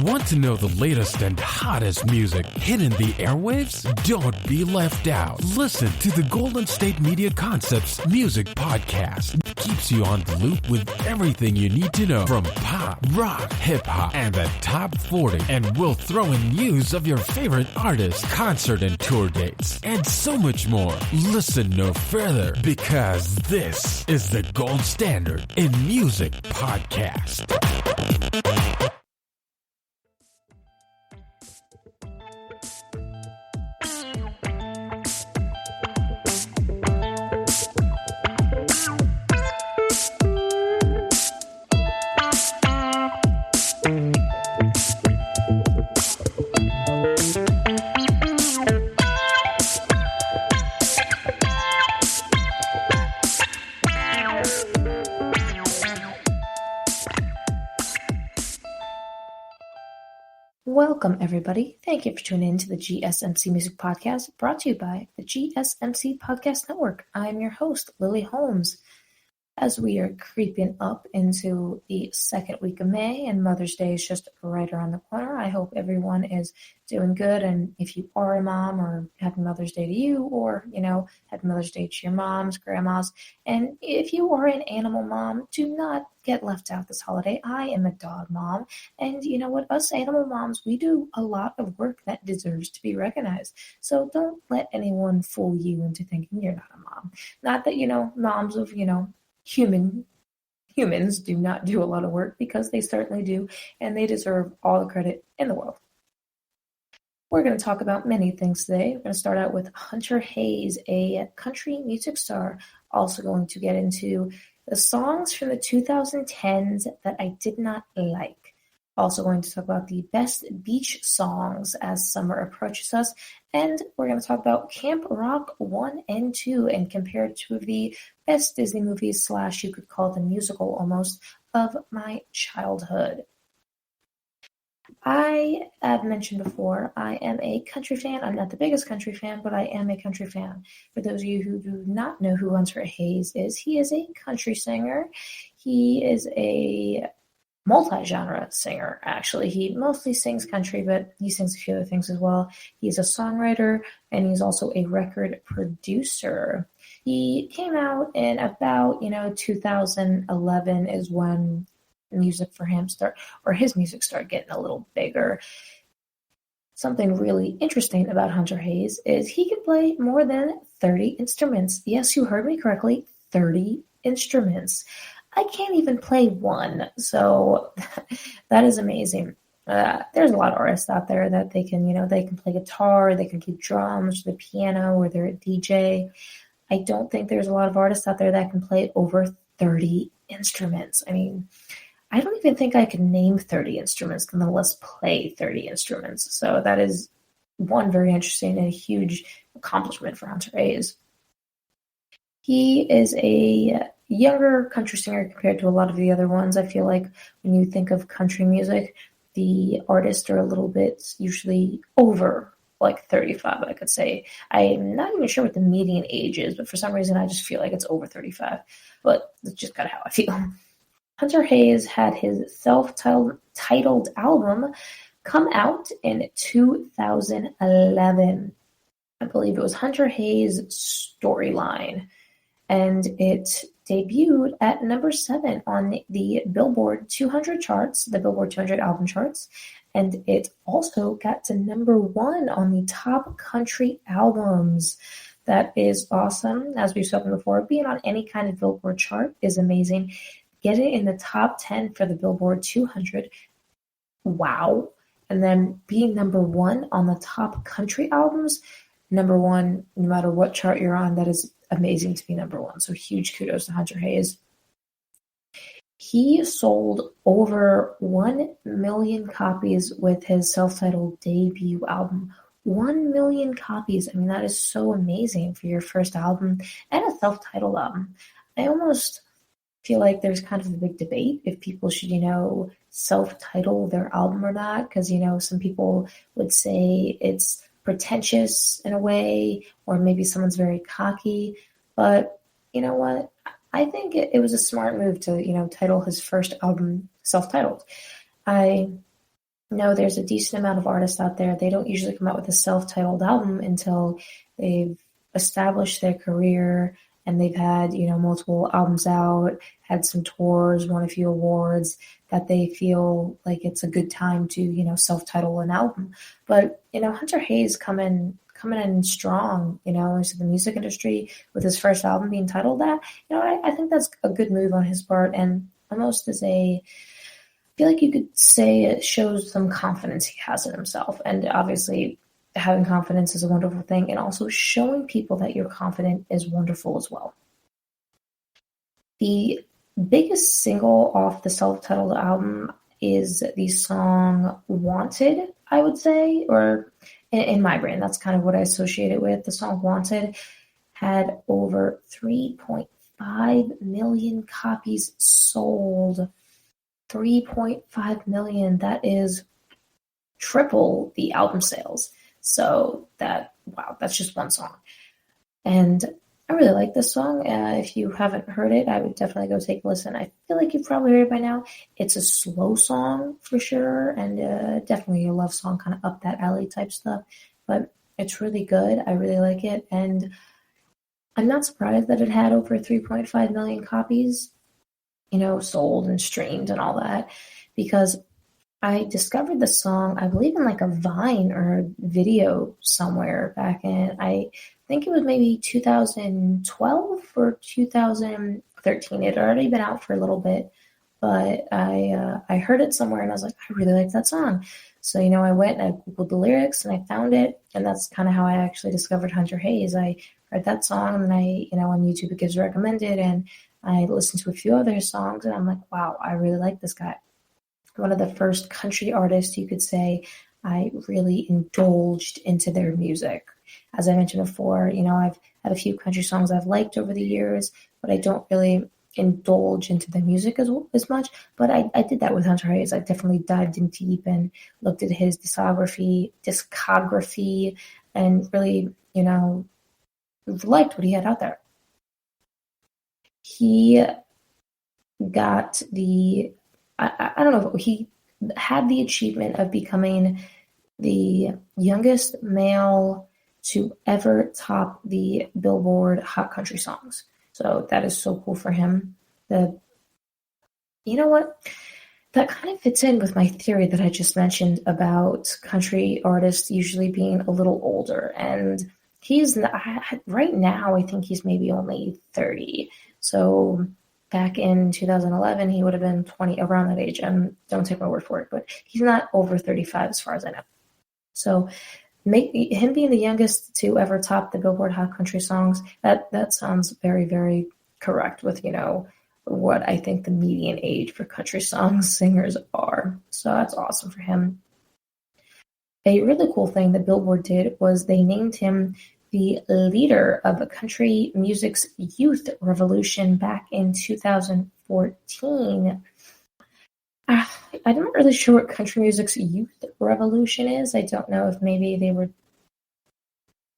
Want to know the latest and hottest music hitting the airwaves? Don't be left out. Listen to the Golden State Media Concepts Music Podcast. It keeps you on the loop with everything you need to know from pop, rock, hip-hop, and the top 40. And we'll throw in news of your favorite artists, concert and tour dates, and so much more. Listen no further, because this is the gold standard in music podcast. Welcome, everybody. Thank you for tuning in to the GSMC Music Podcast, brought to you by the GSMC Podcast Network. I'm your host, Lillie Holmes. As we are creeping up into the second week of May, and Mother's Day is just right around the corner, I hope everyone is doing good. And if you are a mom, or happy Mother's Day to you, or, happy Mother's Day to your moms, grandmas. And if you are an animal mom, do not get left out this holiday. I am a dog mom. And you know what? Us animal moms, we do a lot of work that deserves to be recognized. So don't let anyone fool you into thinking you're not a mom. Not that, moms of, humans do not do a lot of work, because they certainly do, and they deserve all the credit in the world. We're going to talk about many things today. We're going to start out with Hunter Hayes, a country music star. Also going to get into the songs from the 2010s that I did not like. Also going to talk about the best beach songs as summer approaches us. And we're going to talk about Camp Rock 1 and 2 and compare two of the best Disney movies / you could call them musical almost, of my childhood. I have mentioned before, I am a country fan. I'm not the biggest country fan, but I am a country fan. For those of you who do not know who Hunter Hayes is, he is a country singer. He is a multi-genre singer, actually. He mostly sings country, but he sings a few other things as well. He's a songwriter, and he's also a record producer. He came out in about, 2011 is when music for him his music started getting a little bigger. Something really interesting about Hunter Hayes is he can play more than 30 instruments. Yes, you heard me correctly, 30 instruments. I can't even play one, so that is amazing. There's a lot of artists out there that they can play guitar, they can play drums, the piano, or they're a DJ. I don't think there's a lot of artists out there that can play over 30 instruments. I mean, I don't even think I can name 30 instruments, let alone play 30 instruments. So that is one very interesting and a huge accomplishment for Hunter Hayes. He is a younger country singer compared to a lot of the other ones. I feel like when you think of country music, the artists are a little bit usually over 35, I could say. I'm not even sure what the median age is, but for some reason I just feel like it's over 35. But that's just kind of how I feel. Hunter Hayes had his self-titled album come out in 2011. I believe it was Hunter Hayes' Storyline. And it debuted at number 7 on the Billboard 200 charts, the Billboard 200 album charts. And it also got to number 1 on the top country albums. That is awesome. As we've spoken before, being on any kind of Billboard chart is amazing. Getting in the top 10 for the Billboard 200, wow. And then being number 1 on the top country albums, number 1, no matter what chart you're on, that is amazing to be number 1. So huge kudos to Hunter Hayes. He sold over 1 million copies with his self-titled debut album. 1 million copies. I mean, that is so amazing for your first album and a self-titled album. I almost feel like there's kind of a big debate if people should, self-title their album or not, because, some people would say it's pretentious in a way, or maybe someone's very cocky. But you know what? I think it was a smart move to, title his first album self-titled. I know there's a decent amount of artists out there. They don't usually come out with a self-titled album until they've established their career and they've had, multiple albums out, had some tours, won a few awards, that they feel like it's a good time to, self-title an album. But, Hunter Hayes coming in strong, into the music industry with his first album being titled that, I think that's a good move on his part, and almost I feel like you could say it shows some confidence he has in himself. And obviously having confidence is a wonderful thing, and also showing people that you're confident is wonderful as well. The biggest single off the self-titled album is the song Wanted, I would say, or in my brain, that's kind of what I associate it with. The song Wanted had over 3.5 million copies sold. 3.5 million, that is triple the album sales. So that's just one song. And I really like this song. If you haven't heard it, I would definitely go take a listen. I feel like you've probably heard it by now. It's a slow song for sure, and definitely a love song, kind of up that alley type stuff. But it's really good. I really like it. And I'm not surprised that it had over 3.5 million copies, sold and streamed and all that, because I discovered the song, I believe, in like a Vine or a video somewhere back in, I think it was maybe 2012 or 2013. It had already been out for a little bit, but I heard it somewhere and I was like, I really like that song. So, I went and I Googled the lyrics and I found it, and that's kind of how I actually discovered Hunter Hayes. I heard that song, and I, on YouTube it gives recommended, and I listened to a few other songs, and I'm like, wow, I really like this guy. One of the first country artists, you could say, I really indulged into their music. As I mentioned before, I've had a few country songs I've liked over the years, but I don't really indulge into the music as much. But I did that with Hunter Hayes. I definitely dived in deep and looked at his discography, and really, liked what he had out there. He got I don't know, he had the achievement of becoming the youngest male to ever top the Billboard Hot Country Songs. So that is so cool for him. You know what? That kind of fits in with my theory that I just mentioned about country artists usually being a little older. And right now, I think he's maybe only 30. So back in 2011, he would have been 20, around that age. Don't take my word for it, but he's not over 35 as far as I know. So him being the youngest to ever top the Billboard Hot Country Songs, that sounds very, very correct with, what I think the median age for country singers are. So that's awesome for him. A really cool thing that Billboard did was they named him the leader of country music's youth revolution back in 2014. I'm not really sure what country music's youth revolution is. I don't know if maybe they were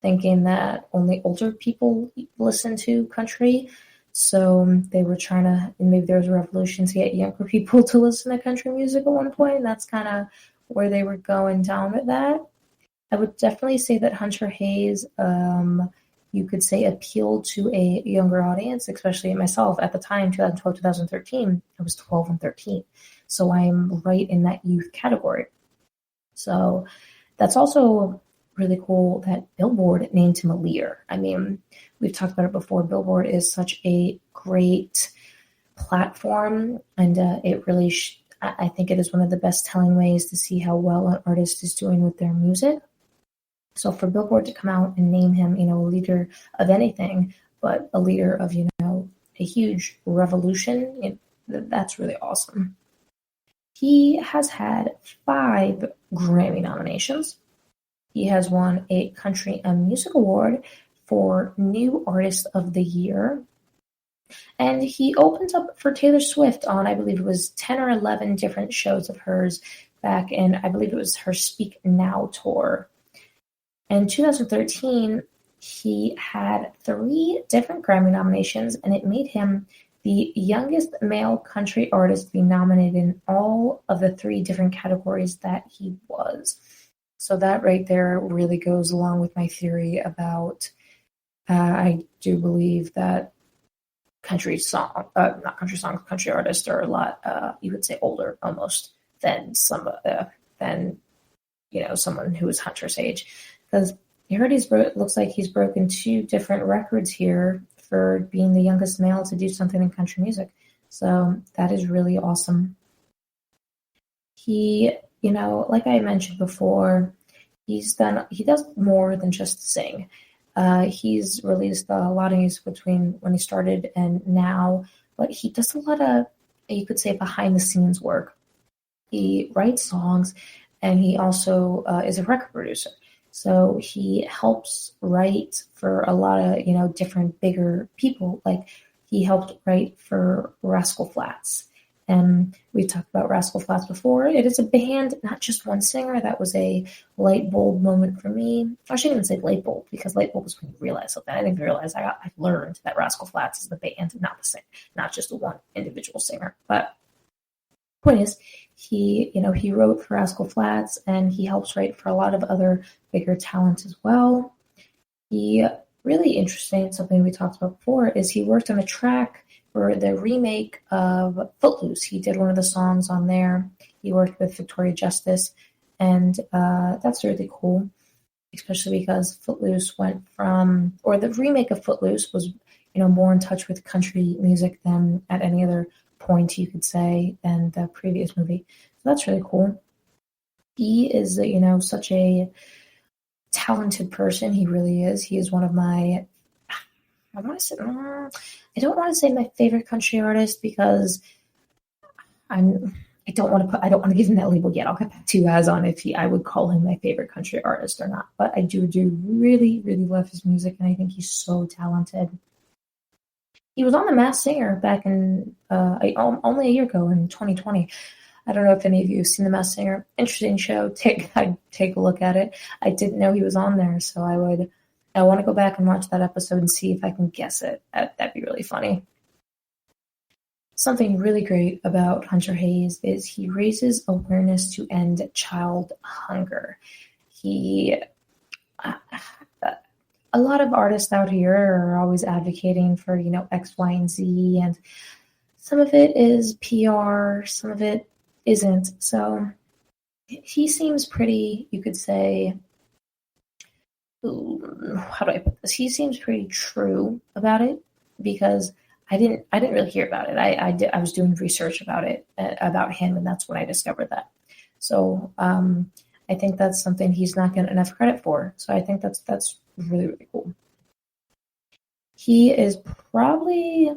thinking that only older people listen to country. So they were trying to, maybe there was a revolution to get younger people to listen to country music at one point. And that's kind of where they were going down with that. I would definitely say that Hunter Hayes, you could say, appealed to a younger audience, especially myself at the time, 2012, 2013. I was 12 and 13. So I'm right in that youth category. So that's also really cool that Billboard named him a leader. I mean, we've talked about it before. Billboard is such a great platform, and it really, I think it is one of the best telling ways to see how well an artist is doing with their music. So for Billboard to come out and name him, a leader of anything, but a leader of, a huge revolution, that's really awesome. He has had 5 Grammy nominations. He has won a Country Music Award for New Artist of the Year. And he opened up for Taylor Swift on, I believe it was 10 or 11 different shows of hers back in, I believe it was her Speak Now tour. In 2013, he had 3 different Grammy nominations, and it made him the youngest male country artist to be nominated in all of the 3 different categories that he was. So that right there really goes along with my theory about, I do believe that country artists are a lot, you would say older almost than than someone who is Hunter's age, because looks like he's broken 2 different records here for being the youngest male to do something in country music. So that is really awesome. He, like I mentioned before, he does more than just sing. He's released a lot of music between when he started and now, but he does a lot of, you could say, behind the scenes work. He writes songs, and he also is a record producer. So he helps write for a lot of, different bigger people. Like he helped write for Rascal Flatts. And we've talked about Rascal Flatts before. It is a band, not just one singer. That was a light bulb moment for me. I shouldn't even say light bulb, because light bulb was when you realize something. I didn't realize I learned that Rascal Flatts is the band, not the singer, not just the one individual singer. But point is, he wrote for Rascal Flatts, and he helps write for a lot of other bigger talent as well. He really interesting, something we talked about before, is he worked on a track for the remake of Footloose. He did one of the songs on there. He worked with Victoria Justice, and that's really cool, especially because Footloose went from, or the remake of Footloose was, more in touch with country music than at any other point, you could say, than the previous movie. So that's really cool. He is, such a talented person. He really is. He is one of my, I don't want to say my favorite country artist, because I don't want to give him that label yet. I'll get back to you guys on if I would call him my favorite country artist or not. But I do really, really love his music, and I think he's so talented. He was on The Masked Singer back in only a year ago in 2020. I don't know if any of you have seen The Masked Singer. Interesting show. Take a look at it. I didn't know he was on there, so I want to go back and watch that episode and see if I can guess it. That'd be really funny. Something really great about Hunter Hayes is he raises awareness to end child hunger. A lot of artists out here are always advocating for, X, Y, and Z, and some of it is PR, some of it isn't. So he seems pretty, you could say, how do I put this? He seems pretty true about it, because I didn't really hear about it. I was doing research about it, about him, and that's when I discovered that. So I think that's something he's not getting enough credit for. So I think that's really, really cool. He is probably,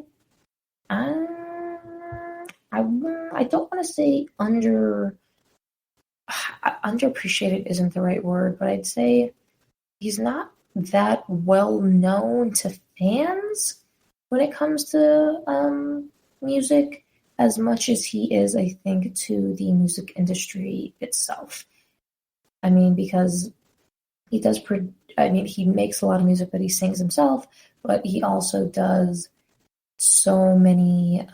I don't want to say underappreciated isn't the right word, but I'd say he's not that well known to fans when it comes to music as much as he is, I think, to the music industry itself. I mean, because he makes a lot of music that he sings himself, but he also does so many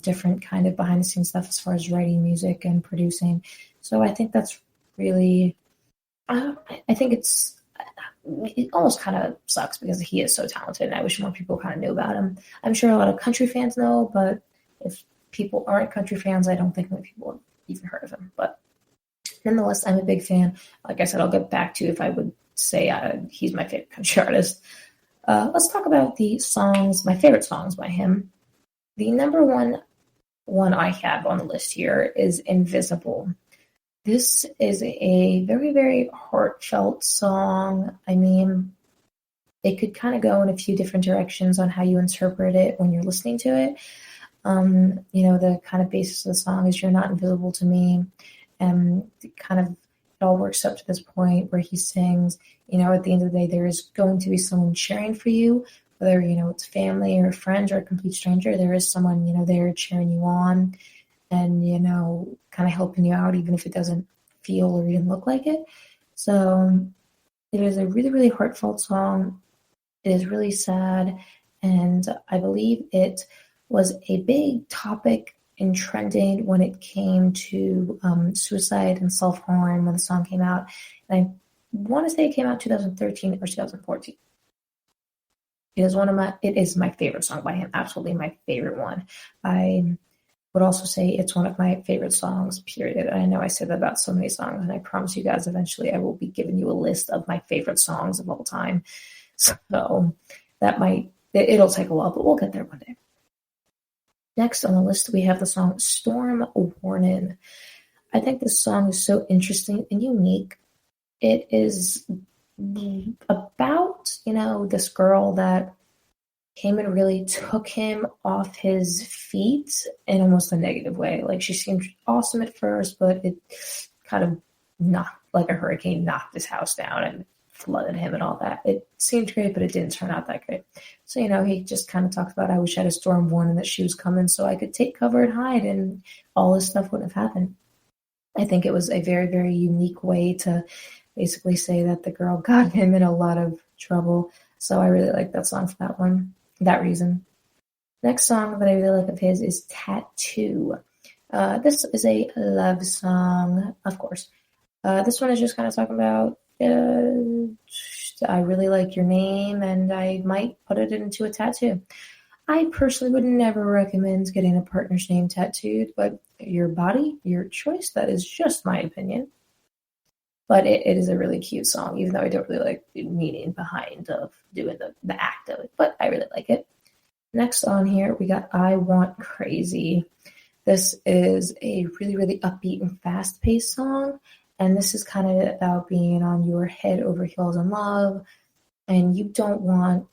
different kind of behind the scenes stuff as far as writing music and producing. So I think that's really, I think it almost kind of sucks, because he is so talented, and I wish more people kind of knew about him. I'm sure a lot of country fans know, but if people aren't country fans, I don't think many people have even heard of him. But nonetheless, I'm a big fan. Like I said, I'll get back to if I would say he's my favorite country artist. Let's talk about my favorite songs by him. The number one I have on the list here is Invisible. This is a very, very heartfelt song. I mean, it could kind of go in a few different directions on how you interpret it when you're listening to it. The kind of basis of the song is "You're not invisible to me," and it all works up to this point where he sings, at the end of the day, there is going to be someone cheering for you, whether, it's family or friends or a complete stranger. There is someone, there cheering you on and, kind of helping you out, even if it doesn't feel or even look like it. So it is a really, really heartfelt song. It is really sad, and I believe it was a big topic and trending when it came to suicide and self-harm when the song came out. And I want to say it came out 2013 or 2014. It is my favorite song by him, absolutely my favorite one. I would also say it's one of my favorite songs, period. And I know I say that about so many songs, and I promise you guys eventually I will be giving you a list of my favorite songs of all time. So it'll take a while, but we'll get there one day. Next on the list, we have the song Storm Warning. I think this song is so interesting and unique. It is about, this girl that came and really took him off his feet in almost a negative way. Like, she seemed awesome at first, but it kind of knocked, like a hurricane knocked his house down and flooded him and all that. It seemed great, but it didn't turn out that great. So, he just kind of talked about, I wish I had a storm warning that she was coming so I could take cover and hide, and all this stuff wouldn't have happened. I think it was a very, very unique way to basically say that the girl got him in a lot of trouble. So I really like that song for that reason. Next song that I really like of his is Tattoo. This is a love song, of course. This one is just kind of talking about, I really like your name and I might put it into a tattoo. I personally would never recommend getting a partner's name tattooed, but your body, your choice. That is just my opinion. But it is a really cute song, even though I don't really like the meaning behind of doing the act of it. But I really like it. Next on here, we got I Want Crazy. This is a really, really upbeat and fast-paced song. And this is kind of about being on your head over heels in love. And you don't want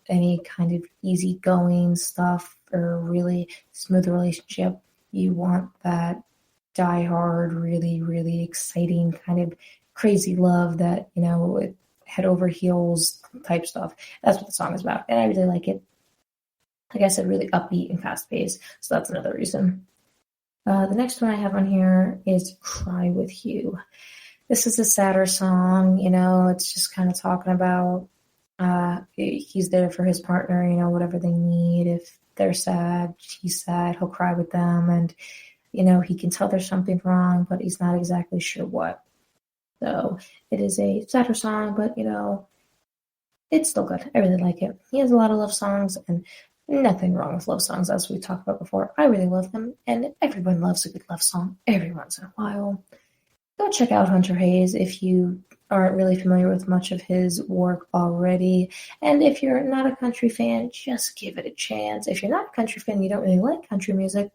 any kind of easygoing stuff or really smooth relationship. You want that die-hard, really, really exciting kind of crazy love that, head over heels type stuff. That's what the song is about. And I really like it. Like I said, really upbeat and fast-paced. So that's another reason. The next one I have on here is Cry With You. This is a sadder song, it's just kind of talking about he's there for his partner, whatever they need. If they're sad, he's sad, he'll cry with them. And, he can tell there's something wrong, but he's not exactly sure what. So it is a sadder song, but, it's still good. I really like it. He has a lot of love songs, and nothing wrong with love songs, as we talked about before. I really love them, and everyone loves a good love song every once in a while. Go check out Hunter Hayes if you aren't really familiar with much of his work already. And if you're not a country fan, just give it a chance. If you're not a country fan, you don't really like country music,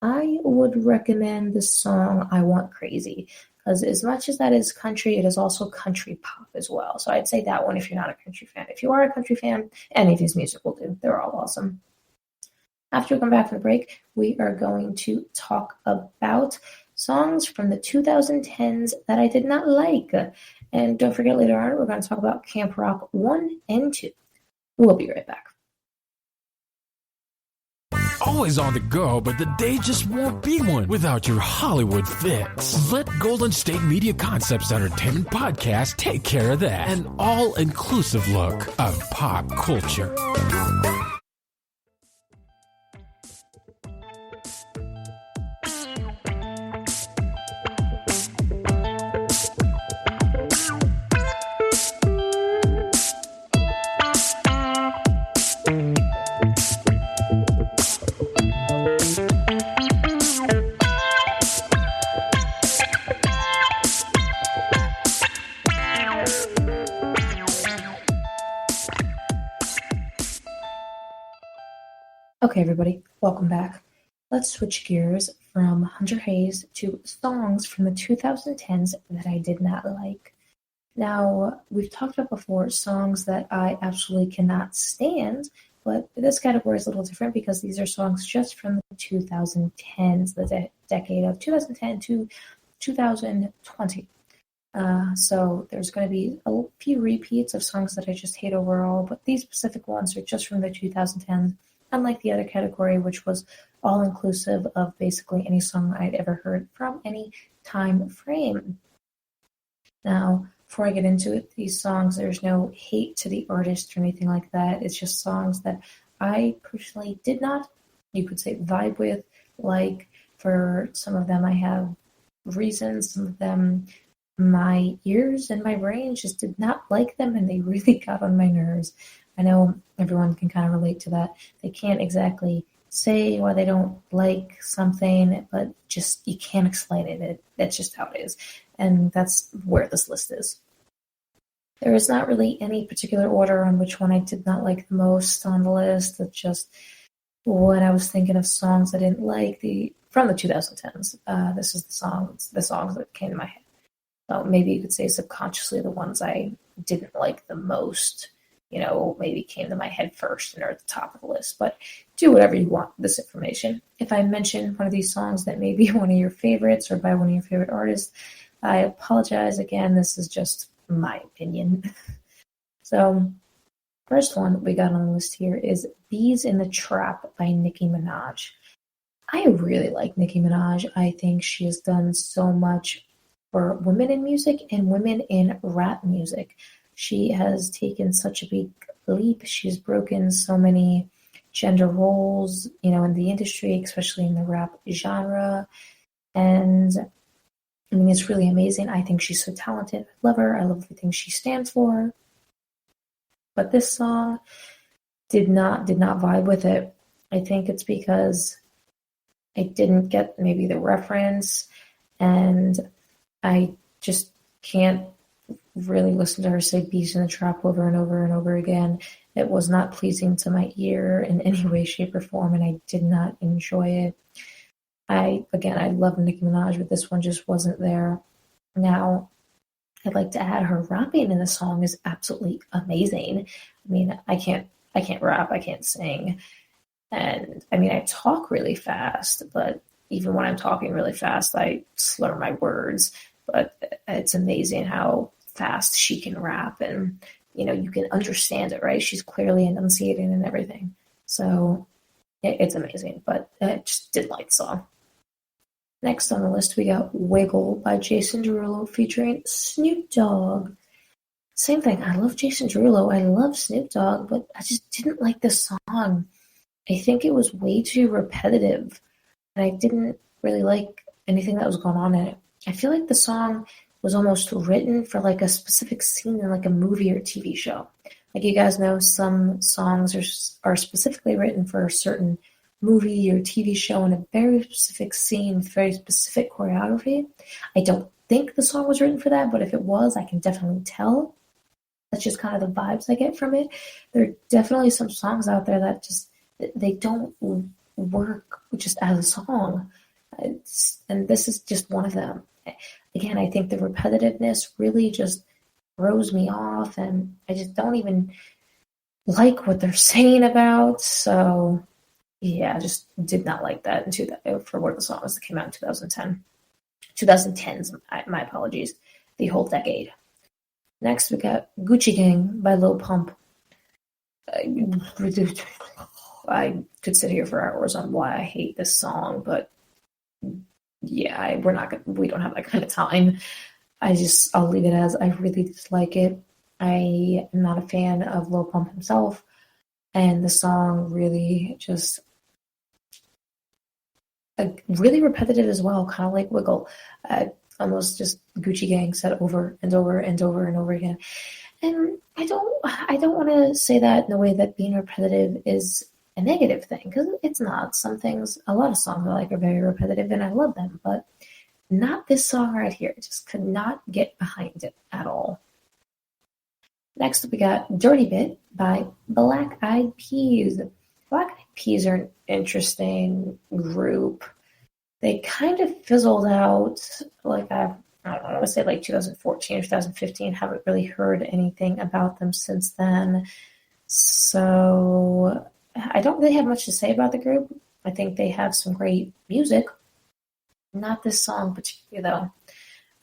I would recommend the song I Want Crazy. Because as much as that is country, it is also country pop as well. So I'd say that one if you're not a country fan. If you are a country fan, any of his music will do. They're all awesome. After we come back from the break, we are going to talk about songs from the 2010s that I did not like. And don't forget, later on, we're going to talk about Camp Rock 1 and 2. We'll be right back. Always on the go, but the day just won't be one without your Hollywood fix. Let Golden State Media Concepts Entertainment Podcast take care of that. An all-inclusive look of pop culture. Okay, everybody, welcome back. Let's switch gears from Hunter Hayes to songs from the 2010s that I did not like. Now, we've talked about before songs that I absolutely cannot stand, but this category is a little different because these are songs just from the 2010s, the decade of 2010 to 2020. So there's going to be a few repeats of songs that I just hate overall, but these specific ones are just from the 2010s. Unlike the other category, which was all-inclusive of basically any song I'd ever heard from any time frame. Now, before I get into it, these songs, there's no hate to the artist or anything like that. It's just songs that I personally did not you could say vibe with. Like, for some of them I have reasons, some of them my ears and my brain just did not like them, and they really got on my nerves. I know everyone can kind of relate to that. They can't exactly say why they don't like something, but just you can't explain it. That's just how it is. And that's where this list is. There is not really any particular order on which one I did not like the most on the list. It's just when I was thinking of songs I didn't like from the 2010s. This is the songs that came to my head. So maybe you could say subconsciously the ones I didn't like the most, maybe came to my head first and are at the top of the list. But do whatever you want with this information. If I mention one of these songs that may be one of your favorites or by one of your favorite artists, I apologize. Again, this is just my opinion. So, first one we got on the list here is Bees in the Trap by Nicki Minaj. I really like Nicki Minaj. I think she has done so much for women in music and women in rap music. She has taken such a big leap. She's broken so many gender roles, in the industry, especially in the rap genre. And I mean, it's really amazing. I think she's so talented. I love her. I love everything she stands for. But this song did not vibe with it. I think it's because I didn't get maybe the reference, and I just can't really listen to her say "bees in the trap" over and over and over again. It was not pleasing to my ear in any way, shape, or form, and I did not enjoy it. I love Nicki Minaj, but this one just wasn't there. Now, I'd like to add her rapping in the song is absolutely amazing. I mean, I can't rap, I can't sing. And I mean, I talk really fast, but even when I'm talking really fast, I slur my words. But it's amazing how fast she can rap, and you can understand it, right? She's clearly enunciating and everything. So it's amazing, but I just didn't like the song. Next on the list, we got Wiggle by Jason Derulo featuring Snoop Dogg. Same thing. I love Jason Derulo. I love Snoop Dogg, but I just didn't like this song. I think it was way too repetitive, and I didn't really like anything that was going on in it. I feel like the song was almost written for like a specific scene in like a movie or TV show. Like, you guys know, some songs are specifically written for a certain movie or TV show in a very specific scene with very specific choreography. I don't think the song was written for that, but if it was, I can definitely tell. That's just kind of the vibes I get from it. There are definitely some songs out there that just, they don't work just as a song. And this is just one of them. Again, I think the repetitiveness really just throws me off, and I just don't even like what they're saying about. So yeah, I just did not like that for one of the songs that came out in 2010. 2010s, my apologies, the whole decade. Next, we got Gucci Gang by Lil Pump. I could sit here for hours on why I hate this song, but yeah, we don't have that kind of time. I'll leave it as I really dislike it. I am not a fan of Lil Pump himself, and the song really just really repetitive as well, kind of like Wiggle. Almost just Gucci Gang said over and over and over and over again. And I don't want to say that in a way that being repetitive is a negative thing, because it's not. A lot of songs I like are very repetitive, and I love them, but not this song right here. I just could not get behind it at all. Next, we got Dirty Bit by Black Eyed Peas. Black Eyed Peas are an interesting group. They kind of fizzled out, like I want to say like 2014 or 2015. Haven't really heard anything about them since then. So I don't really have much to say about the group. I think they have some great music. Not this song particularly, though.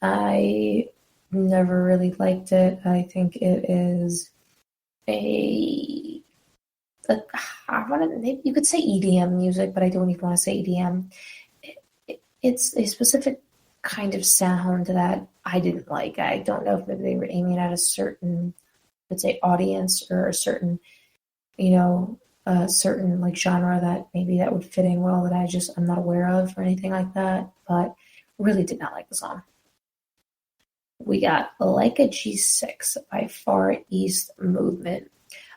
I never really liked it. I think it is maybe you could say EDM music, but I don't even want to say EDM. It's a specific kind of sound that I didn't like. I don't know if maybe they were aiming at a certain, let's say, audience or a certain, a certain like genre that maybe that would fit in well that I'm not aware of or anything like that, but really did not like the song. We got Like a G6 by Far East Movement.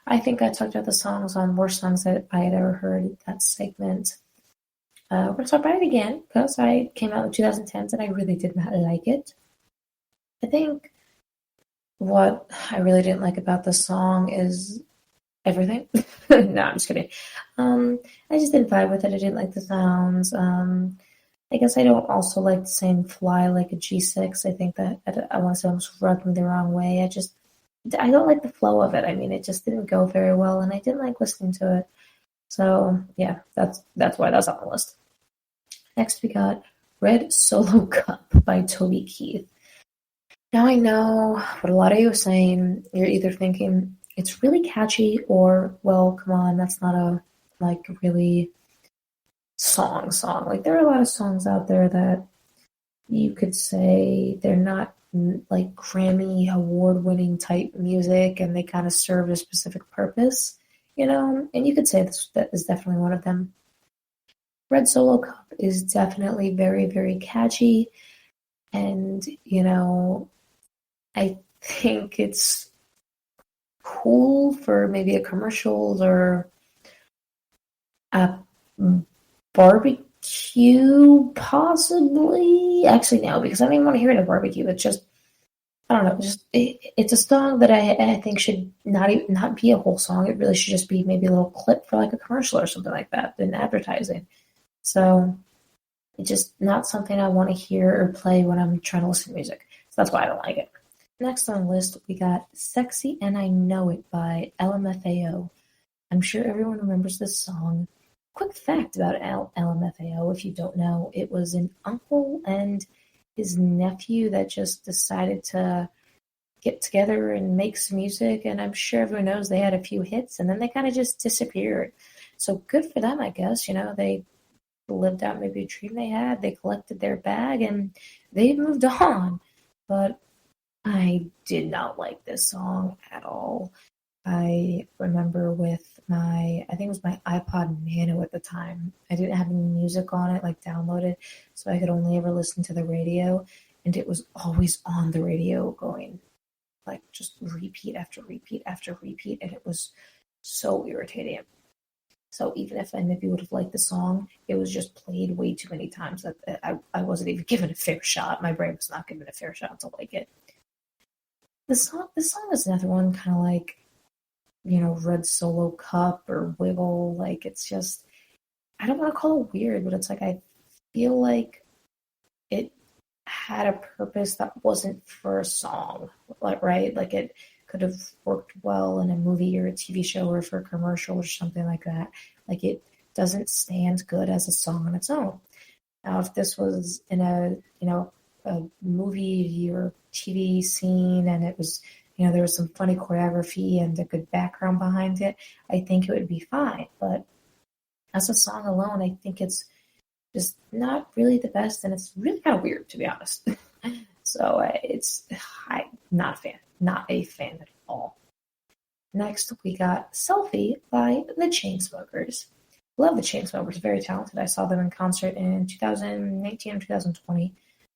I think I talked about the songs on worst songs that I had ever heard, that segment. We're going to talk about it again because I came out in the 2010s and I really did not like it. I think what I really didn't like about the song is everything. No, I'm just kidding. I just didn't vibe with it. I didn't like the sounds. I guess I don't also like saying fly like a G6. I think that I want to say almost rubbed me the wrong way. I don't like the flow of it. I mean, it just didn't go very well, and I didn't like listening to it. So yeah, that's why that's on the list. Next, we got Red Solo Cup by Toby Keith. Now I know what a lot of you are saying. You're either thinking it's really catchy, or well, come on, that's not a like really song. Like there are a lot of songs out there that you could say they're not like Grammy award-winning type music, and they kind of serve a specific purpose, and you could say that is definitely one of them. Red Solo Cup is definitely very, very catchy, and I think it's cool for maybe a commercial or a barbecue, possibly. Actually, no, because I don't even want to hear it at a barbecue. It's just, I don't know. It's a song that I think should not be a whole song. It really should just be maybe a little clip for like a commercial or something like that in advertising. So it's just not something I want to hear or play when I'm trying to listen to music. So that's why I don't like it. Next on the list, we got Sexy and I Know It by Lmfao. I'm sure everyone remembers this song. Quick fact about Lmfao, if you don't know, it was an uncle and his nephew that just decided to get together and make some music, and I'm sure everyone knows they had a few hits, and then they kind of just disappeared. So good for them, I guess. They lived out maybe a dream they had. They collected their bag, and they moved on. But I did not like this song at all. I remember with I think it was my iPod Nano at the time. I didn't have any music on it, like downloaded, so I could only ever listen to the radio, and it was always on the radio going, like just repeat after repeat after repeat, and it was so irritating. So even if I maybe would have liked the song, it was just played way too many times that I wasn't even given a fair shot. My brain was not given a fair shot to like it. The song is another one kind of like, Red Solo Cup or Wiggle. Like it's just, I don't want to call it weird, but it's like I feel like it had a purpose that wasn't for a song, right? Like it could have worked well in a movie or a TV show or for a commercial or something like that. Like it doesn't stand good as a song on its own. Now, if this was in a movie or TV scene and it was, there was some funny choreography and a good background behind it, I think it would be fine. But as a song alone, I think it's just not really the best, and it's really kind of weird, to be honest. So I'm not a fan at all. Next, we got Selfie by the Chainsmokers. Love the Chainsmokers, very talented. I saw them in concert in 2019 or 2020.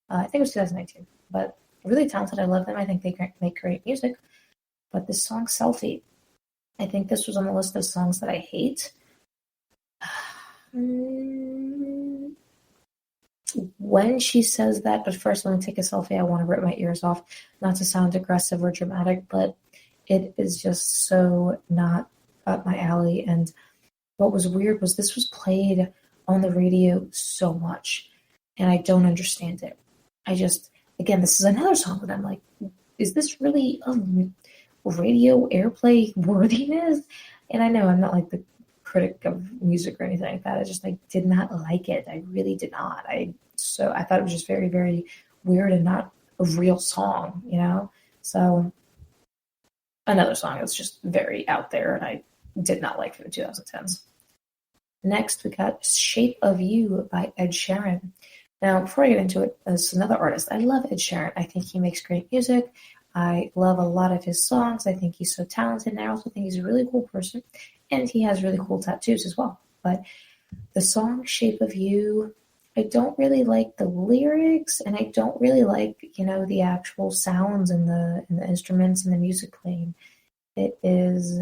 I think it was 2019, but really talented. I love them. I think they make great music. But this song, Selfie, I think this was on the list of songs that I hate. When she says that, but first let me take a selfie, I want to rip my ears off. Not to sound aggressive or dramatic, but it is just so not up my alley. And what was weird was this was played on the radio so much, and I don't understand it. Again, this is another song that I'm like, is this really a radio airplay worthiness? And I know I'm not like the critic of music or anything like that. I just did not like it. I really did not. So I thought it was just very, very weird and not a real song, So another song that's just very out there, and I did not like from the 2010s. Next, we got Shape of You by Ed Sharon. Now, before I get into it, as another artist, I love Ed Sharon. I think he makes great music. I love a lot of his songs. I think he's so talented, and I also think he's a really cool person. and he has really cool tattoos as well. But the song Shape of You, I don't really like the lyrics, and I don't really like, the actual sounds and the instruments and the music playing. It is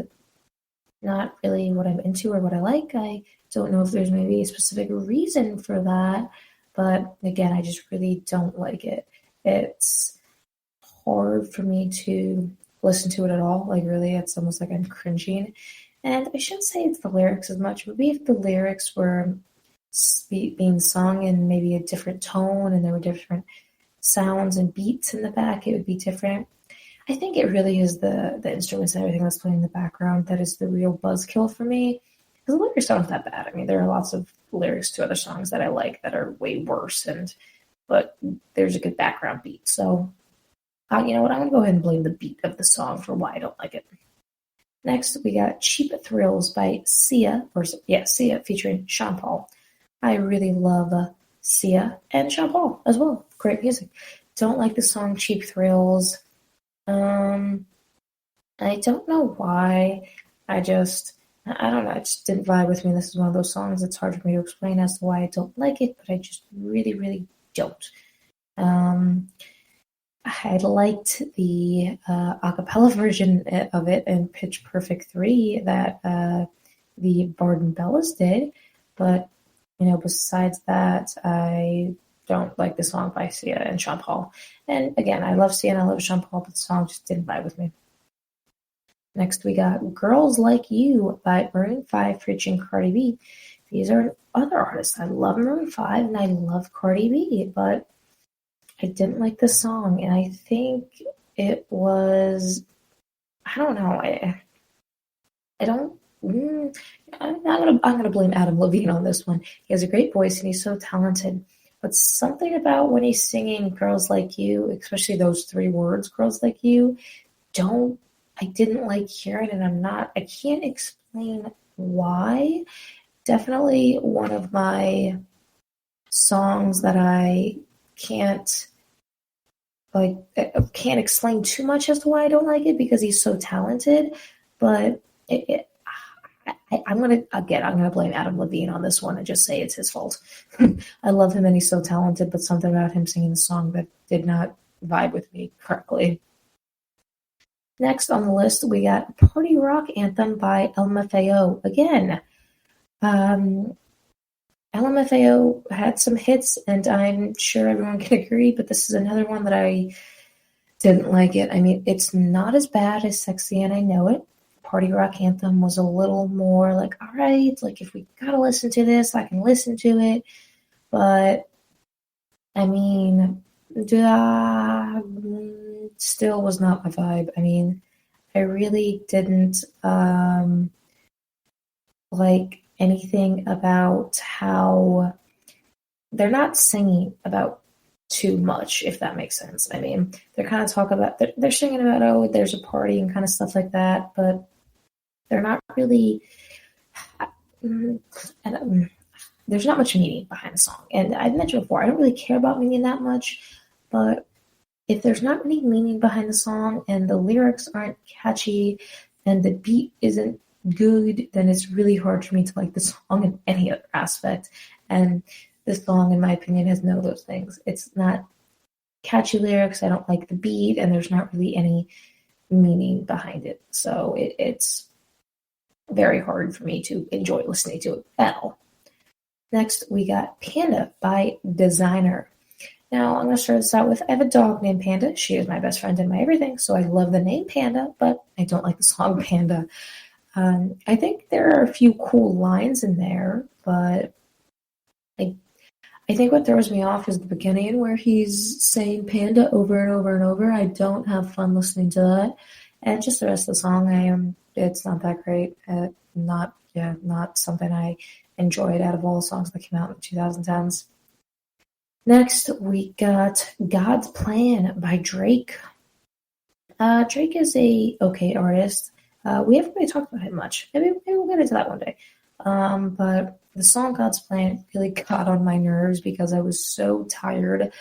not really what I'm into or what I like. I don't know if there's maybe a specific reason for that, but again, I just really don't like it. It's hard for me to listen to it at all. Like, really, it's almost like I'm cringing. And I shouldn't say it's the lyrics as much. Maybe if the lyrics were being sung in maybe a different tone and there were different sounds and beats in the back, it would be different. I think it really is the instruments and everything that's playing in the background that is the real buzzkill for me. Because the lyrics aren't that bad. I mean, there are lots of lyrics to other songs that I like that are way worse, but there's a good background beat. So, you know what? I'm going to go ahead and blame the beat of the song for why I don't like it. Next, we got Cheap Thrills by Sia featuring Sean Paul. I really love Sia and Sean Paul as well. Great music. Don't like the song Cheap Thrills. I don't know why. I don't know. It just didn't vibe with me. This is one of those songs that's hard for me to explain as to why I don't like it, but I just really, really don't. I liked the acapella version of it in Pitch Perfect 3 that the Barden Bellas did, but besides that, I don't like the song by Sia and Sean Paul. And again, I love Sia and I love Sean Paul, but the song just didn't vibe with me. Next, we got Girls Like You by Maroon 5 featuring Cardi B. These are other artists. I love Maroon 5 and I love Cardi B, but I didn't like the song, and I think it was, I don't know, I'm gonna blame Adam Levine on this one. He has a great voice and he's so talented, but something about when he's singing Girls Like You, especially those 3 words, Girls Like You, I didn't like hearing it. I can't explain why. Definitely one of my songs that I can't explain too much as to why I don't like it because he's so talented, but I'm gonna blame Adam Levine on this one and just say it's his fault. I love him and he's so talented, but something about him singing the song that did not vibe with me correctly. Next on the list, we got Party Rock Anthem by Lmfao. Again, Lmfao had some hits, and I'm sure everyone can agree, but this is another one that I didn't like it. I mean, it's not as bad as Sexy and I Know It. Party Rock Anthem was a little more like, all right, like if we gotta listen to this, I can listen to it. But, I mean, still was not my vibe. I mean, I really didn't like anything about how they're not singing about too much, if that makes sense. I mean, they're kind of talking about, they're singing about, oh, there's a party and kind of stuff like that, but they're not really, there's not much meaning behind the song. And I've mentioned before, I don't really care about meaning that much, but if there's not any meaning behind the song and the lyrics aren't catchy and the beat isn't good, then it's really hard for me to like the song in any other aspect. And this song, in my opinion, has none of those things. It's not catchy lyrics, I don't like the beat, and there's not really any meaning behind it. So it's very hard for me to enjoy listening to it at all. Next, we got Panda by Designer. Now, I'm going to start this out with, I have a dog named Panda. She is my best friend and my everything, so I love the name Panda, but I don't like the song Panda. I think there are a few cool lines in there, but I think what throws me off is the beginning where he's saying Panda over and over and over. I don't have fun listening to that. And just the rest of the song, it's not that great. Not something I enjoyed out of all the songs that came out in the 2010s. Next, we got God's Plan by Drake. Drake is a okay artist. We haven't really talked about him much. Maybe we'll get into that one day. But the song God's Plan really got on my nerves because I was so tired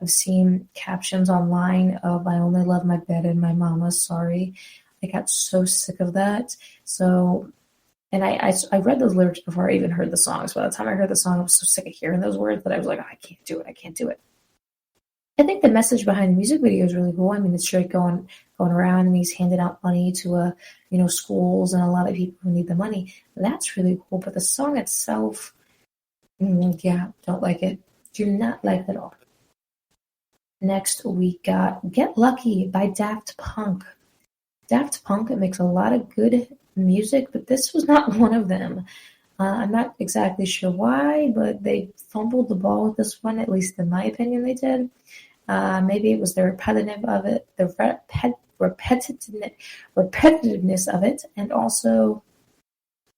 of seeing captions online of I only love my bed and my mama, sorry. I got so sick of that. So And I read those lyrics before I even heard the songs. By the time I heard the song, I was so sick of hearing those words that I was like, oh, I can't do it. I can't do it. I think the message behind the music video is really cool. I mean, it's straight going around and he's handing out money to, schools and a lot of people who need the money. That's really cool. But the song itself, don't like it. Do not like it at all. Next, we got Get Lucky by Daft Punk. Daft Punk makes a lot of good music, but this was not one of them. I'm not exactly sure why, but they fumbled the ball with this one, at least in my opinion they did. Maybe it was the repetitiveness of it, and also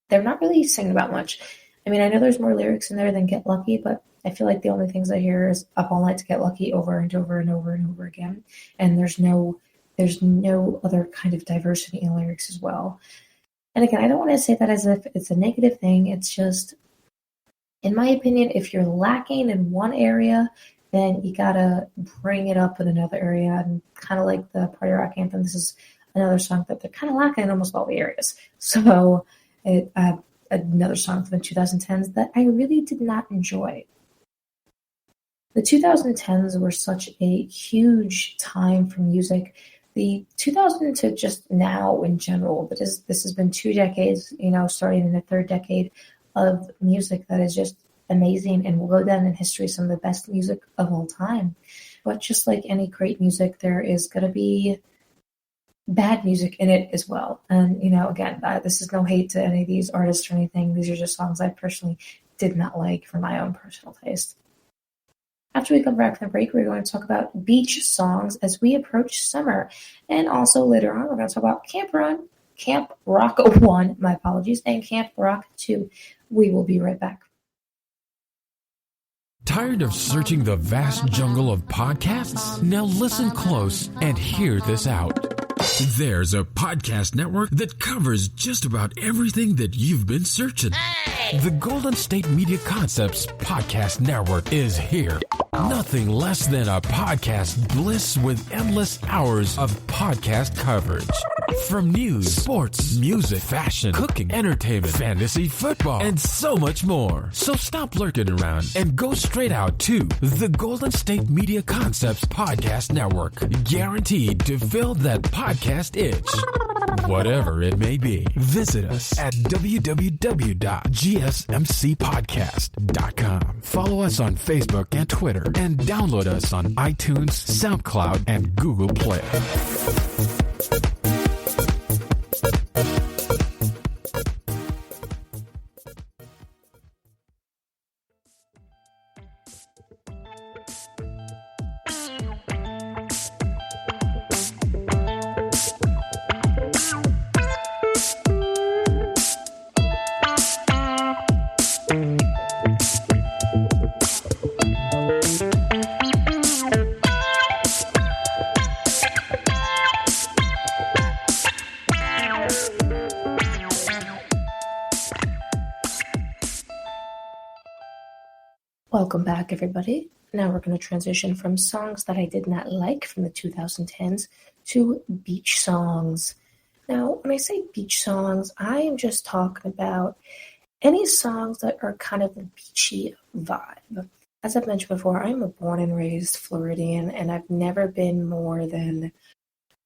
they're not really singing about much. I mean, I know there's more lyrics in there than Get Lucky, but I feel like the only things I hear is Up All Night to Get Lucky over and over and over and over again, and there's no other kind of diversity in lyrics as well. And again, I don't want to say that as if it's a negative thing. It's just, in my opinion, if you're lacking in one area, then you gotta bring it up in another area. And kind of like the Party Rock Anthem, this is another song that they're kind of lacking in almost all the areas. So another song from the 2010s that I really did not enjoy. The 2010s were such a huge time for music. The 2000 to just now in general, but this has been 2 decades, starting in the 3rd decade of music that is just amazing and will go down in history, some of the best music of all time. But just like any great music, there is going to be bad music in it as well. And, again, this is no hate to any of these artists or anything. These are just songs I personally did not like for my own personal taste. After we come back from the break, we're going to talk about beach songs as we approach summer. And also later on, we're going to talk about Camp Rock 1, my apologies, and Camp Rock 2. We will be right back. Tired of searching the vast jungle of podcasts? Now listen close and hear this out. There's a podcast network that covers just about everything that you've been searching. Hey! The Golden State Media Concepts Podcast Network is here. Nothing less than a podcast bliss with endless hours of podcast coverage. From news, sports, music, fashion, cooking, entertainment, fantasy, football, and so much more. So stop lurking around and go straight out to the Golden State Media Concepts Podcast Network. Guaranteed to fill that podcast itch. Whatever it may be. Visit us at www.gsmcpodcast.com. Follow us on Facebook and Twitter, and download us on iTunes, SoundCloud, and Google Play. Welcome back, everybody. Now we're going to transition from songs that I did not like from the 2010s to beach songs. Now, when I say beach songs, I am just talking about any songs that are kind of a beachy vibe. As I've mentioned before, I'm a born and raised Floridian, and I've never been more than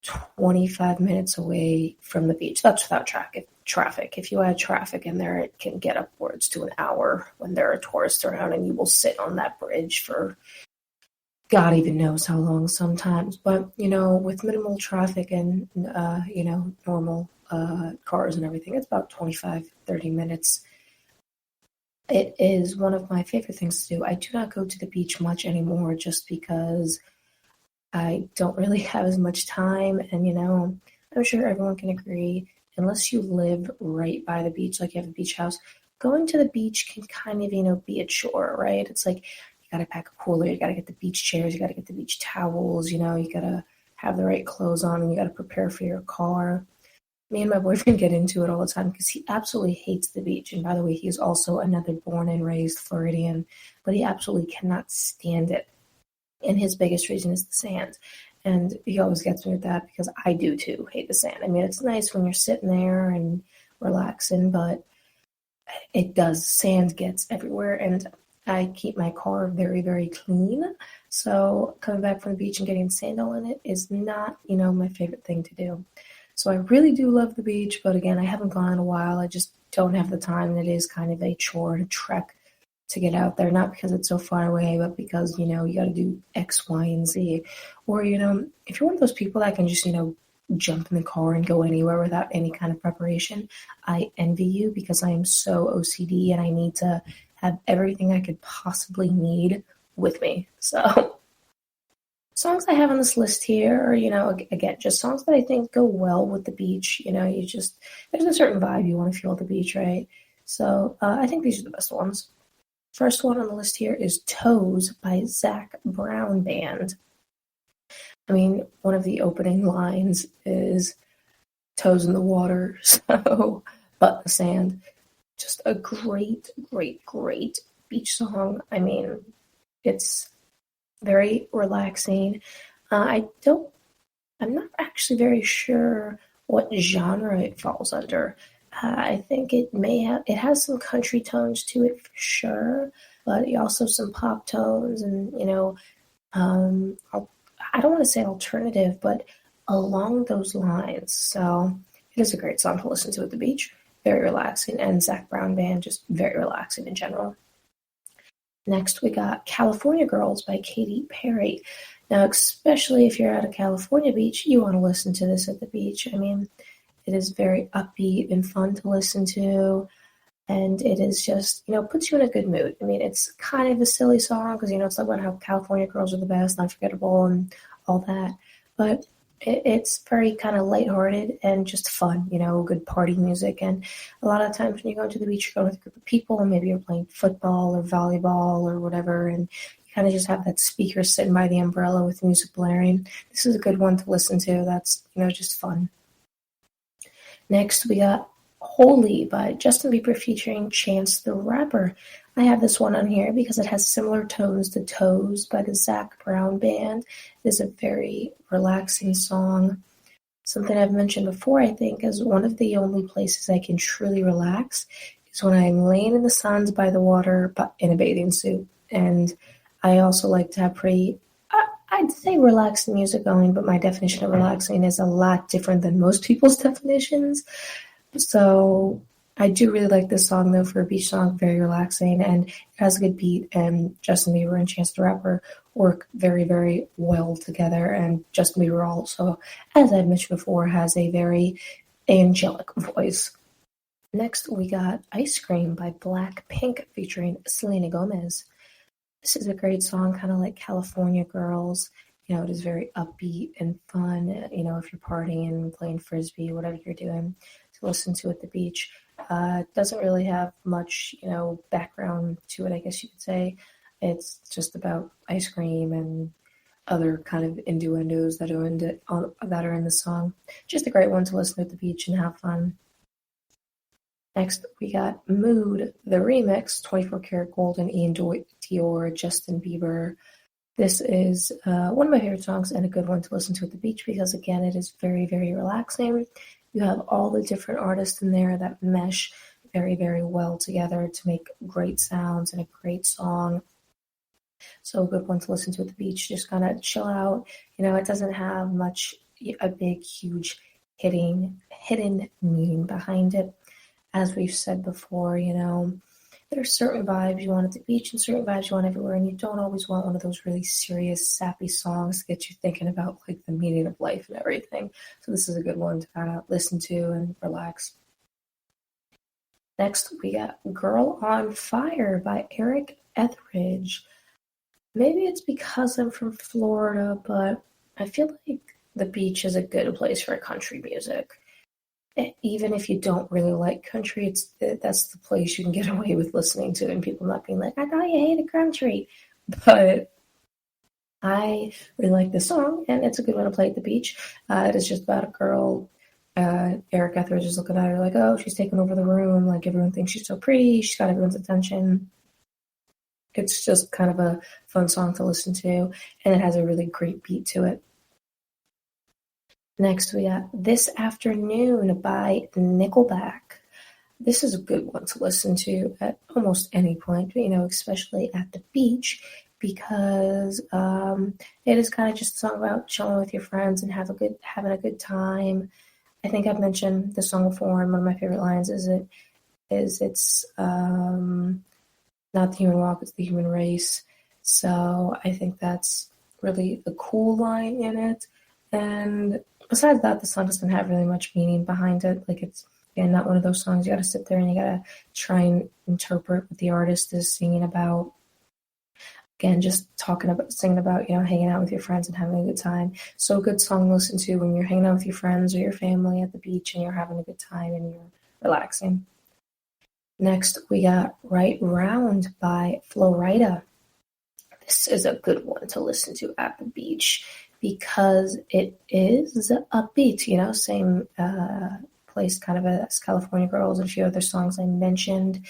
25 minutes away from the beach. That's without traffic. If you add traffic in there, it can get upwards to an hour when there are tourists around, and you will sit on that bridge for God even knows how long sometimes. But, with minimal traffic and, normal cars and everything, it's about 25, 30 minutes. It is one of my favorite things to do. I do not go to the beach much anymore just because I don't really have as much time. And, I'm sure everyone can agree, unless you live right by the beach, like you have a beach house, going to the beach can kind of, be a chore, right? It's like you got to pack a cooler, you got to get the beach chairs, you got to get the beach towels, you got to have the right clothes on, and you got to prepare for your car. Me and my boyfriend get into it all the time because he absolutely hates the beach. And by the way, he's also another born and raised Floridian, but he absolutely cannot stand it. And his biggest reason is the sand. And he always gets me with that because I do too hate the sand. I mean, it's nice when you're sitting there and relaxing, but it does. Sand gets everywhere, and I keep my car very, very clean. So coming back from the beach and getting sand all in it is not, my favorite thing to do. So I really do love the beach, but again, I haven't gone in a while. I just don't have the time, and it is kind of a chore and a trek to get out there, not because it's so far away, but because, you got to do X, Y, and Z. Or, if you're one of those people that can just, jump in the car and go anywhere without any kind of preparation, I envy you, because I am so OCD and I need to have everything I could possibly need with me. So songs I have on this list here are, again, just songs that I think go well with the beach. There's a certain vibe you want to feel at the beach, right? So I think these are the best ones. First one on the list here is Toes by Zac Brownband. I mean, one of the opening lines is toes in the water, so butt in the sand. Just a great, great, great beach song. I mean, it's very relaxing. I'm not actually very sure what genre it falls under. I think it has some country tones to it for sure, but also some pop tones and, I don't want to say alternative, but along those lines. So it is a great song to listen to at the beach. Very relaxing, and Zac Brownband, just very relaxing in general. Next, we got California Girls by Katy Perry. Now, especially if you're at a California beach, you want to listen to this at the beach. I mean, it is very upbeat and fun to listen to, and it is just, puts you in a good mood. I mean, it's kind of a silly song because, it's like about how California girls are the best, unforgettable, and all that. But it's very kind of lighthearted and just fun, good party music. And a lot of times when you go to the beach, you're going with a group of people, and maybe you're playing football or volleyball or whatever, and you kind of just have that speaker sitting by the umbrella with music blaring. This is a good one to listen to. That's, just fun. Next, we got Holy by Justin Bieber featuring Chance the Rapper. I have this one on here because it has similar tones to Toes by the Zac Brownband. It is a very relaxing song. Something I've mentioned before, I think, is one of the only places I can truly relax is when I'm laying in the sun by the water but in a bathing suit. And I also like to have I'd say relaxing music going, but my definition of relaxing is a lot different than most people's definitions. So I do really like this song, though, for a beach song. Very relaxing, and it has a good beat, and Justin Bieber and Chance the Rapper work very, very well together. And Justin Bieber also, as I've mentioned before, has a very angelic voice. Next, we got Ice Cream by Blackpink featuring Selena Gomez. This is a great song, kind of like California Girls. It is very upbeat and fun, if you're partying, playing Frisbee, whatever you're doing, to listen to at the beach. Doesn't really have much, background to it, I guess you could say. It's just about ice cream and other kind of innuendos that are in the song. Just a great one to listen to at the beach and have fun. Next, we got Mood, the remix, 24 Karat Gold and Ian Dior, Justin Bieber. This is one of my favorite songs and a good one to listen to at the beach because, again, it is very, very relaxing. You have all the different artists in there that mesh very, very well together to make great sounds and a great song. So a good one to listen to at the beach. Just kind of chill out. It doesn't have a big, huge hidden meaning behind it. As we've said before, there are certain vibes you want at the beach and certain vibes you want everywhere, and you don't always want one of those really serious, sappy songs to get you thinking about like the meaning of life and everything. So this is a good one to kind of listen to and relax. Next, we got Girl on Fire by Eric Etheridge. Maybe it's because I'm from Florida, but I feel like the beach is a good place for country music. Even if you don't really like country, that's the place you can get away with listening to and people not being like, I thought you hated country. But I really like this song, and it's a good one to play at the beach. It is just about a girl. Eric Etheridge is looking at her like, oh, she's taking over the room. Like, everyone thinks she's so pretty. She's got everyone's attention. It's just kind of a fun song to listen to, and it has a really great beat to it. Next, we got This Afternoon by Nickelback. this is a good one to listen to at almost any point, especially at the beach, because it is kind of just a song about chilling with your friends and having a good time. I think I've mentioned the song before, and one of my favorite lines is it's not the human walk, it's the human race. So I think that's really a cool line in it. And besides that, the song doesn't have really much meaning behind it. Like, it's, again, not one of those songs you gotta sit there and you gotta try and interpret what the artist is singing about. Again, just singing about, hanging out with your friends and having a good time. So a good song to listen to when you're hanging out with your friends or your family at the beach and you're having a good time and you're relaxing. Next, we got Right Round by Flo Rida. This is a good one to listen to at the beach because it is upbeat, same place kind of as California Girls and a few other songs I mentioned.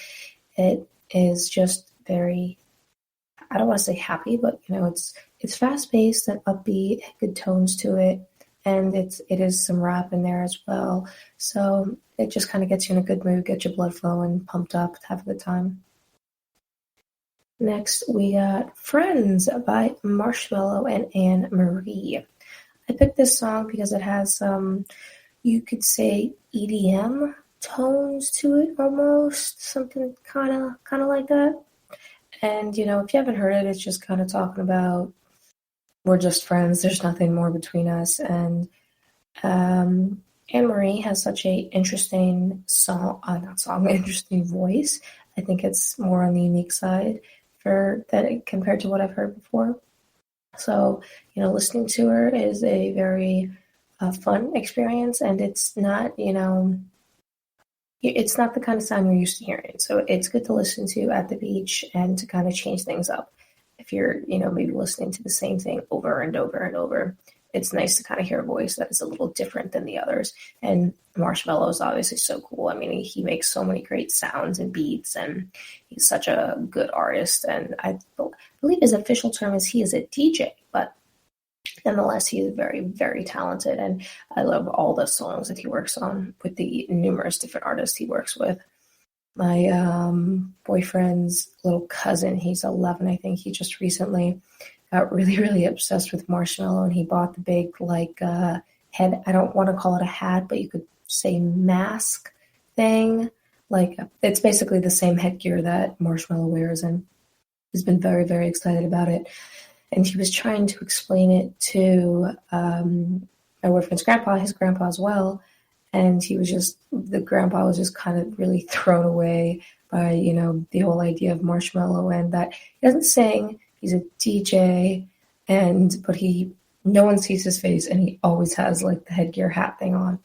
It is just very, I don't want to say happy, but it's fast-paced and upbeat, good tones to it, and it is some rap in there as well. So it just kind of gets you in a good mood, gets your blood flowing, pumped up, have a good time. Next, we got Friends by Marshmallow and Anne Marie. I picked this song because it has some, you could say, EDM tones to it almost, something kind of like that. And, if you haven't heard it, it's just kind of talking about we're just friends. There's nothing more between us. And Anne-Marie has such a interesting interesting voice. I think it's more on the unique side compared to what I've heard before. So, listening to her is a very fun experience, and it's not, it's not the kind of sound you're used to hearing. So it's good to listen to at the beach and to kind of change things up. If you're, maybe listening to the same thing over and over and over, it's nice to kind of hear a voice that is a little different than the others. And Marshmallow is obviously so cool. I mean, he makes so many great sounds and beats, and he's such a good artist. And I believe his official term is he is a DJ, but nonetheless, he is very, very talented, and I love all the songs that he works on with the numerous different artists he works with. My boyfriend's little cousin, he's 11, I think, he just recently got really, really obsessed with Marshmallow, and he bought the big, head, I don't want to call it a hat, but you could say mask thing. It's basically the same headgear that Marshmallow wears, and he's been very, very excited about it. And he was trying to explain it to my boyfriend's grandpa, his grandpa as well. And the grandpa was just kind of really thrown away by, the whole idea of Marshmallow, and that he doesn't sing, he's a DJ, but no one sees his face, and he always has the headgear hat thing on.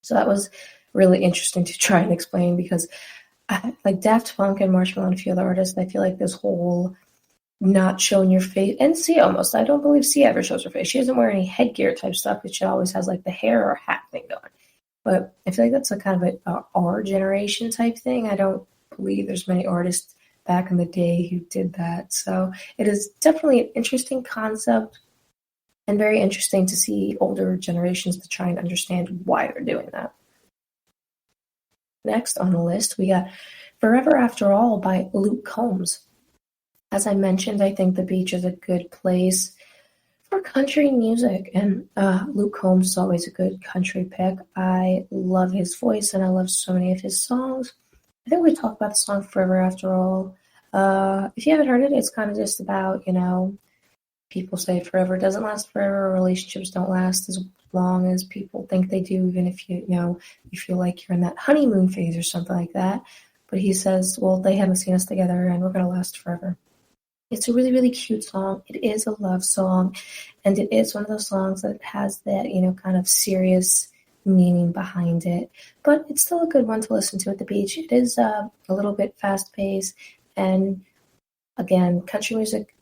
So that was really interesting to try and explain, because Daft Punk and Marshmallow and a few other artists, I feel like this whole not showing your face, and Sia almost. I don't believe Sia ever shows her face. She doesn't wear any headgear type stuff, but she always has the hair or hat thing going. But I feel like that's a kind of our generation type thing. I don't believe there's many artists back in the day who did that. So it is definitely an interesting concept, and very interesting to see older generations to try and understand why they're doing that. Next on the list, we got Forever After All by Luke Combs. As I mentioned, I think the beach is a good place for country music, and Luke Combs is always a good country pick. I love his voice, and I love so many of his songs. I think we talked about the song Forever After All. If you haven't heard it, it's kind of just about, people say forever doesn't last forever, relationships don't last as long as people think they do, even if you feel like you're in that honeymoon phase or something like that. But he says, well, they haven't seen us together, and we're going to last forever. It's a really, really cute song. It is a love song, and it is one of those songs that has that, kind of serious meaning behind it. But it's still a good one to listen to at the beach. It is a little bit fast-paced, and again, country music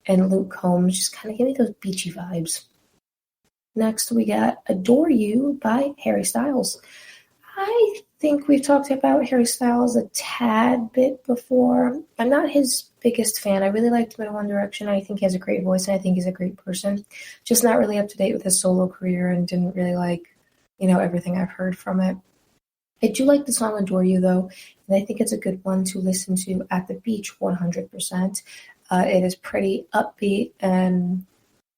and Luke Combs just kind of give me those beachy vibes. Next, we got Adore You by Harry Styles. I think we've talked about Harry Styles a tad bit before. I'm not his biggest fan. I really liked him in One Direction. I think he has a great voice, and I think he's a great person. Just not really up to date with his solo career, and didn't really like, everything I've heard from it. I do like the song Adore You, though, and I think it's a good one to listen to at the beach 100%. It is pretty upbeat and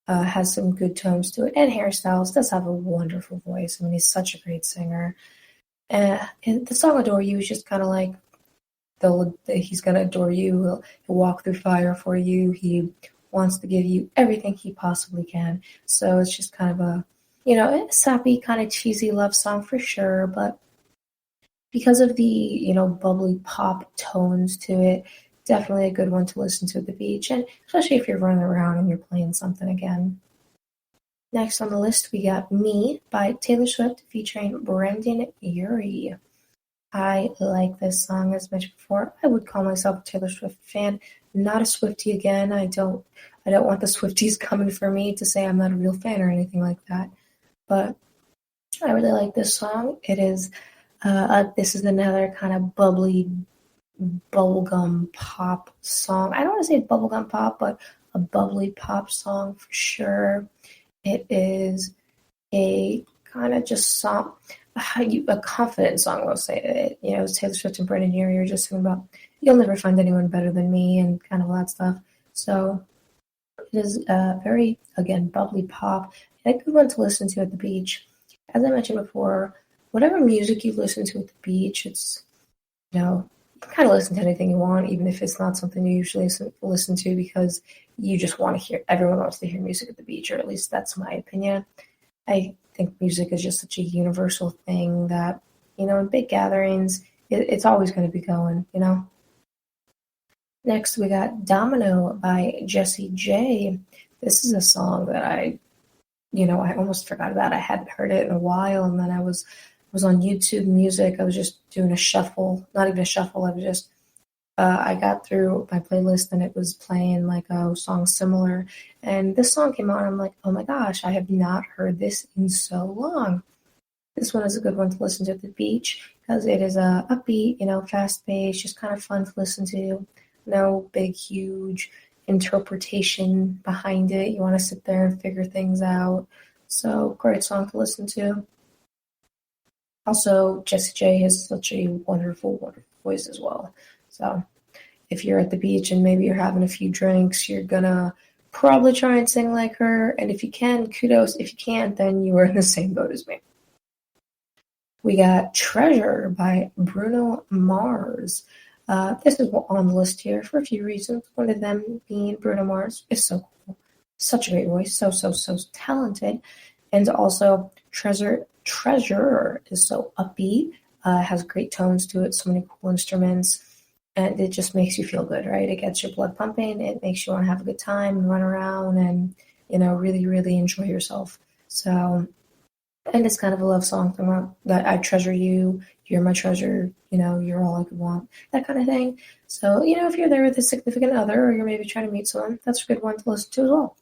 has some good tones to it. And hairstyles does have a wonderful voice. I mean, he's such a great singer. And the song Adore You is just kind of like he's going to adore you. He'll walk through fire for you. He wants to give you everything he possibly can. So it's just kind of a sappy, kind of cheesy love song for sure. But because of the, bubbly pop tones to it, definitely a good one to listen to at the beach. And especially if you're running around and you're playing something again. Next on the list, we got Me by Taylor Swift featuring Brendan Urie. I like this song, as mentioned before. I would call myself a Taylor Swift fan, not a Swiftie again. I don't want the Swifties coming for me to say I'm not a real fan or anything like that. But I really like this song. It is this is another kind of bubbly bubblegum pop song. I don't want to say bubblegum pop, but a bubbly pop song for sure. It is a kind of just song, a confident song, we'll say. It's Taylor Swift and Brendan Urie are just singing about, you'll never find anyone better than me, and kind of all that stuff. So it is very, again, bubbly pop, and a good one to listen to at the beach. As I mentioned before, whatever music you listen to at the beach, it's, you can kind of listen to anything you want, even if it's not something you usually listen to, because you just want to hear, everyone wants to hear music at the beach, or at least that's my opinion. I think music is just such a universal thing that, in big gatherings, it's always going to be going, Next, we got Domino by Jessie J. This is a song that I almost forgot about. I hadn't heard it in a while, and then I was on YouTube Music. I was just doing a shuffle, not even a shuffle. I was just, I got through my playlist and it was playing like a song similar. And this song came on. I'm like, oh my gosh, I have not heard this in so long. This one is a good one to listen to at the beach because it is a upbeat, fast-paced, just kind of fun to listen to. No big, huge interpretation behind it. You want to sit there and figure things out. So great song to listen to. Also, Jessie J has such a wonderful, wonderful voice as well. So if you're at the beach and maybe you're having a few drinks, you're going to probably try and sing like her. And if you can, kudos. If you can't, then you are in the same boat as me. We got Treasure by Bruno Mars. This is on the list here for a few reasons. One of them being Bruno Mars is so cool. Such a great voice. So talented. And also Treasure is so upbeat, has great tones to it, so many cool instruments, and it just makes you feel good, right? It gets your blood pumping, it makes you want to have a good time and run around and, really, really enjoy yourself. So, and it's kind of a love song from that I treasure you, you're my treasure, you're all I could want, that kind of thing. So, if you're there with a significant other or you're maybe trying to meet someone, that's a good one to listen to as well.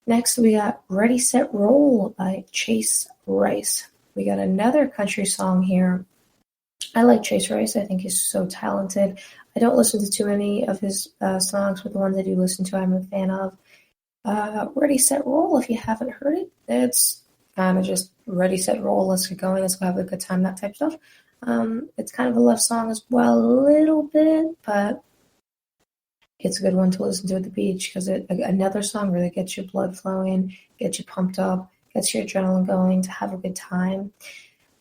Next, we got Ready, Set, Roll by Chase Rice. We got another country song here. I like Chase Rice. I think he's so talented. I don't listen to too many of his songs, but the ones I do listen to, I'm a fan of. Ready, Set, Roll, if you haven't heard it, it's kind of just ready, set, roll, let's get going, let's go have a good time, that type of stuff. It's kind of a love song as well, a little bit, but it's a good one to listen to at the beach because another song really gets your blood flowing, gets you pumped up, gets your adrenaline going to have a good time.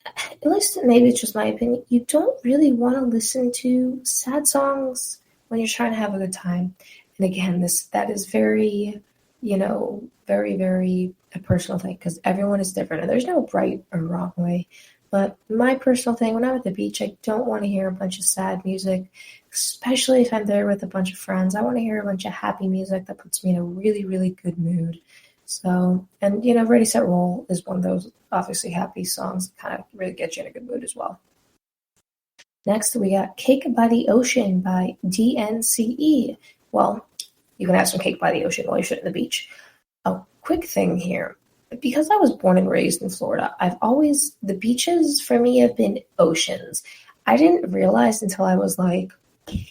At least maybe it's just my opinion. You don't really want to listen to sad songs when you're trying to have a good time. And again, that is very, very, very a personal thing because everyone is different and there's no right or wrong way. But my personal thing, when I'm at the beach, I don't want to hear a bunch of sad music, especially if I'm there with a bunch of friends. I want to hear a bunch of happy music that puts me in a really, really good mood. So, and, Ready, Set, Roll is one of those obviously happy songs that kind of really get you in a good mood as well. Next, we got Cake by the Ocean by Dnce. Well, you can have some cake by the ocean while you're sitting at the beach. A quick thing here. Because I was born and raised in Florida, the beaches for me have been oceans. I didn't realize until I was like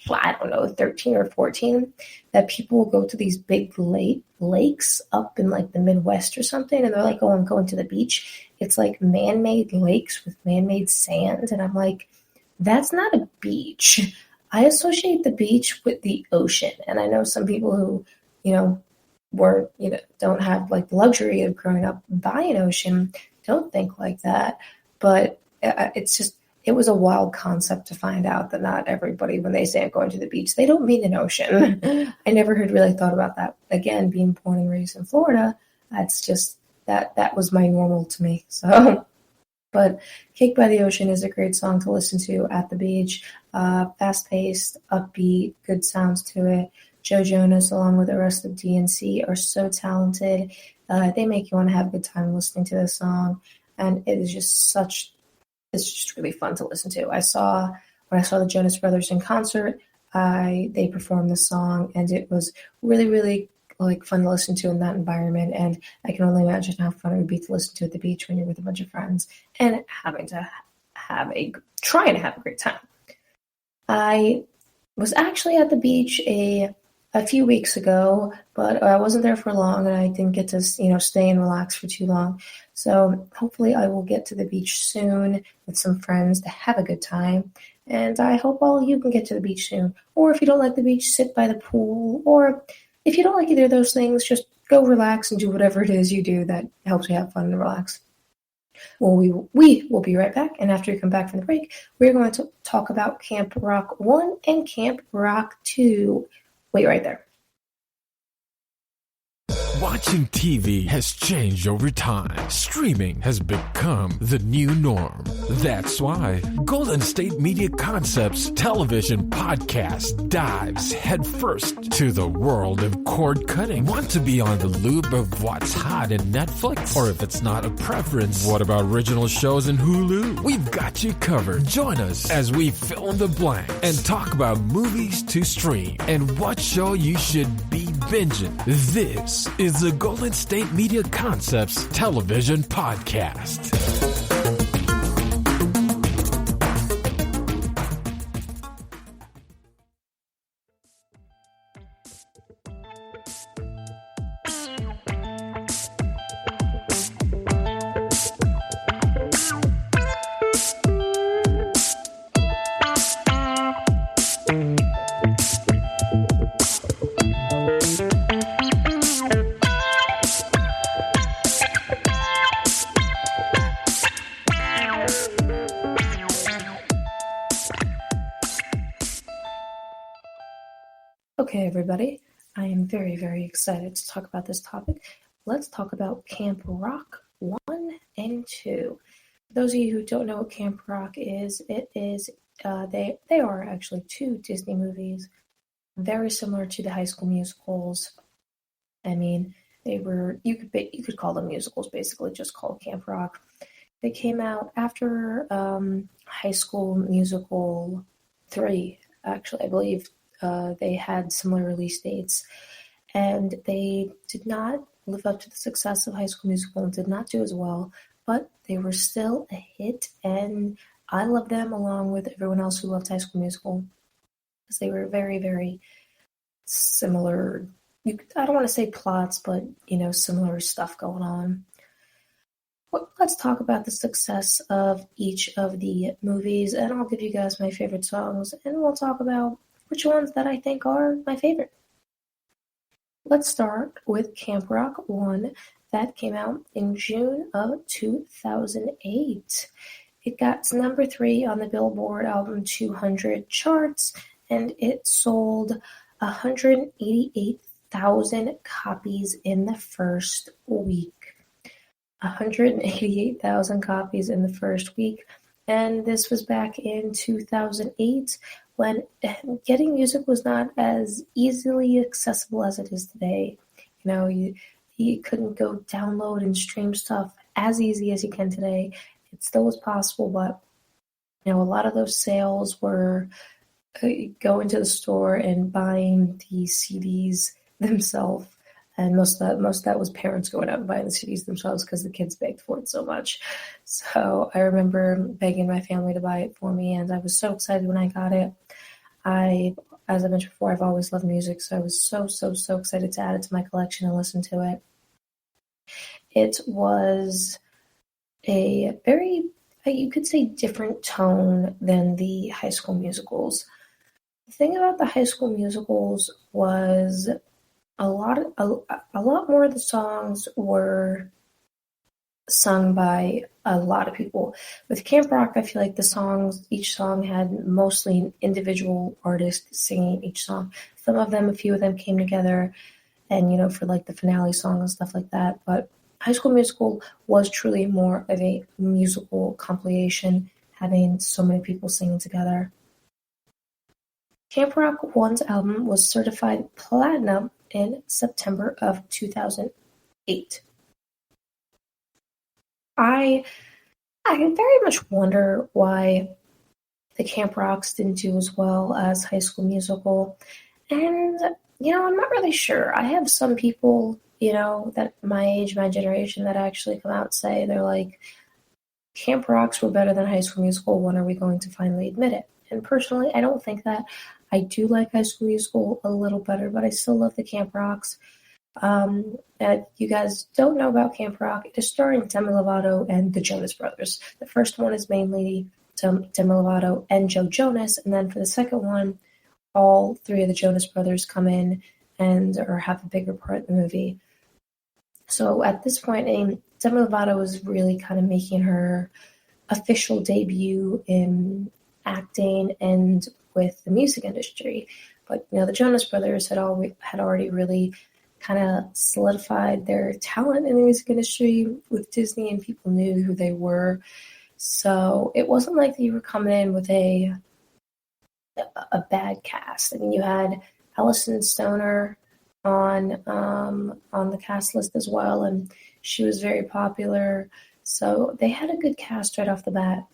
I don't know, 13 or 14, that people will go to these big lakes up in like the Midwest or something, and they're like, oh, I'm going to the beach. It's like man-made lakes with man-made sand, and I'm like, that's not a beach. I associate the beach with the ocean, and I know some people who, don't have like the luxury of growing up by an ocean, don't think like that, but it was a wild concept to find out that not everybody, when they say I'm going to the beach, they don't mean an ocean. I never had really thought about that. Again, being born and raised in Florida, that's just, that was my normal to me. So, but Cake by the Ocean is a great song to listen to at the beach. Fast-paced, upbeat, good sounds to it. Joe Jonas, along with the rest of Dnce, are so talented. They make you want to have a good time listening to this song. And it is just it's just really fun to listen to. When I saw the Jonas Brothers in concert, they performed this song, and it was really, really like fun to listen to in that environment. And I can only imagine how fun it would be to listen to at the beach when you're with a bunch of friends and trying to have a great time. I was actually at the beach a few weeks ago, but I wasn't there for long, and I didn't get to, stay and relax for too long. So hopefully I will get to the beach soon with some friends to have a good time. And I hope all of you can get to the beach soon. Or if you don't like the beach, sit by the pool. Or if you don't like either of those things, just go relax and do whatever it is you do that helps you have fun and relax. Well, we will be right back. And after we come back from the break, we're going to talk about Camp Rock 1 and Camp Rock 2. Wait right there. Watching TV has changed over time. Streaming has become the new norm. That's why Golden State Media Concepts television podcast dives headfirst to the world of cord cutting. Want to be on the loop of what's hot in Netflix? Or if it's not a preference, what about original shows in Hulu? We've got you covered. Join us as we fill in the blank and talk about movies to stream and what show you should be binging. This is the Golden State Media Concepts television podcast. Okay, everybody, I am very, very excited to talk about this topic. Let's talk about Camp Rock 1 and 2. For those of you who don't know what Camp Rock is, they are actually two Disney movies, very similar to the High School Musicals. I mean, you could call them musicals, basically, just called Camp Rock. They came out after High School Musical 3, actually, I believe. They had similar release dates, and they did not live up to the success of High School Musical and did not do as well, but they were still a hit, and I love them along with everyone else who loved High School Musical, because they were very, very similar. I don't want to say plots, but, similar stuff going on. Well, let's talk about the success of each of the movies, and I'll give you guys my favorite songs, and we'll talk about which ones that I think are my favorite. Let's start with Camp Rock 1. That came out in June of 2008. It got to number 3 on the Billboard Album 200 charts, and it sold 188,000 copies in the first week. 188,000 copies in the first week. And this was back in 2008, when getting music was not as easily accessible as it is today. You couldn't go download and stream stuff as easy as you can today. It still was possible, but a lot of those sales were going to the store and buying the CDs themselves. And most of that was parents going out and buying the CDs themselves because the kids begged for it so much. So I remember begging my family to buy it for me, and I was so excited when I got it. As I mentioned before, I've always loved music, so I was so excited to add it to my collection and listen to it. It was a very, you could say, different tone than the High School Musicals. The thing about the High School Musicals was a lot more of the songs were sung by a lot of people. With Camp Rock, I feel like each song had mostly an individual artist singing each song. A few of them came together and, for like the finale song and stuff like that. But High School Musical was truly more of a musical compilation, having so many people singing together. Camp Rock 1's album was certified platinum in September of 2008. I very much wonder why the Camp Rocks didn't do as well as High School Musical. And, I'm not really sure. I have some people, that my age, my generation, that actually come out and say, they're like, Camp Rocks were better than High School Musical. When are we going to finally admit it? And personally, I don't think that. I do like High School Musical a little better, but I still love the Camp Rocks. If you guys don't know about Camp Rock, it is starring Demi Lovato and the Jonas Brothers. The first one is mainly Demi Lovato and Joe Jonas, and then for the second one, all three of the Jonas Brothers come in or have a bigger part in the movie. So at this point, Demi Lovato is really kind of making her official debut in acting and with the music industry. But, the Jonas Brothers had already really kind of solidified their talent in the music industry with Disney, and people knew who they were. So it wasn't like you were coming in with a bad cast. I mean, you had Alison Stoner on the cast list as well, and she was very popular. So they had a good cast right off the bat.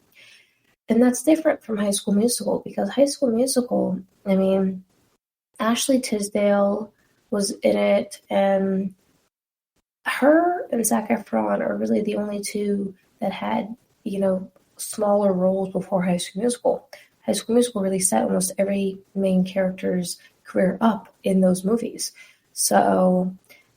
And that's different from High School Musical, because High School Musical, Ashley Tisdale was in it, and her and Zac Efron are really the only two that had, smaller roles before High School Musical. High School Musical really set almost every main character's career up in those movies. So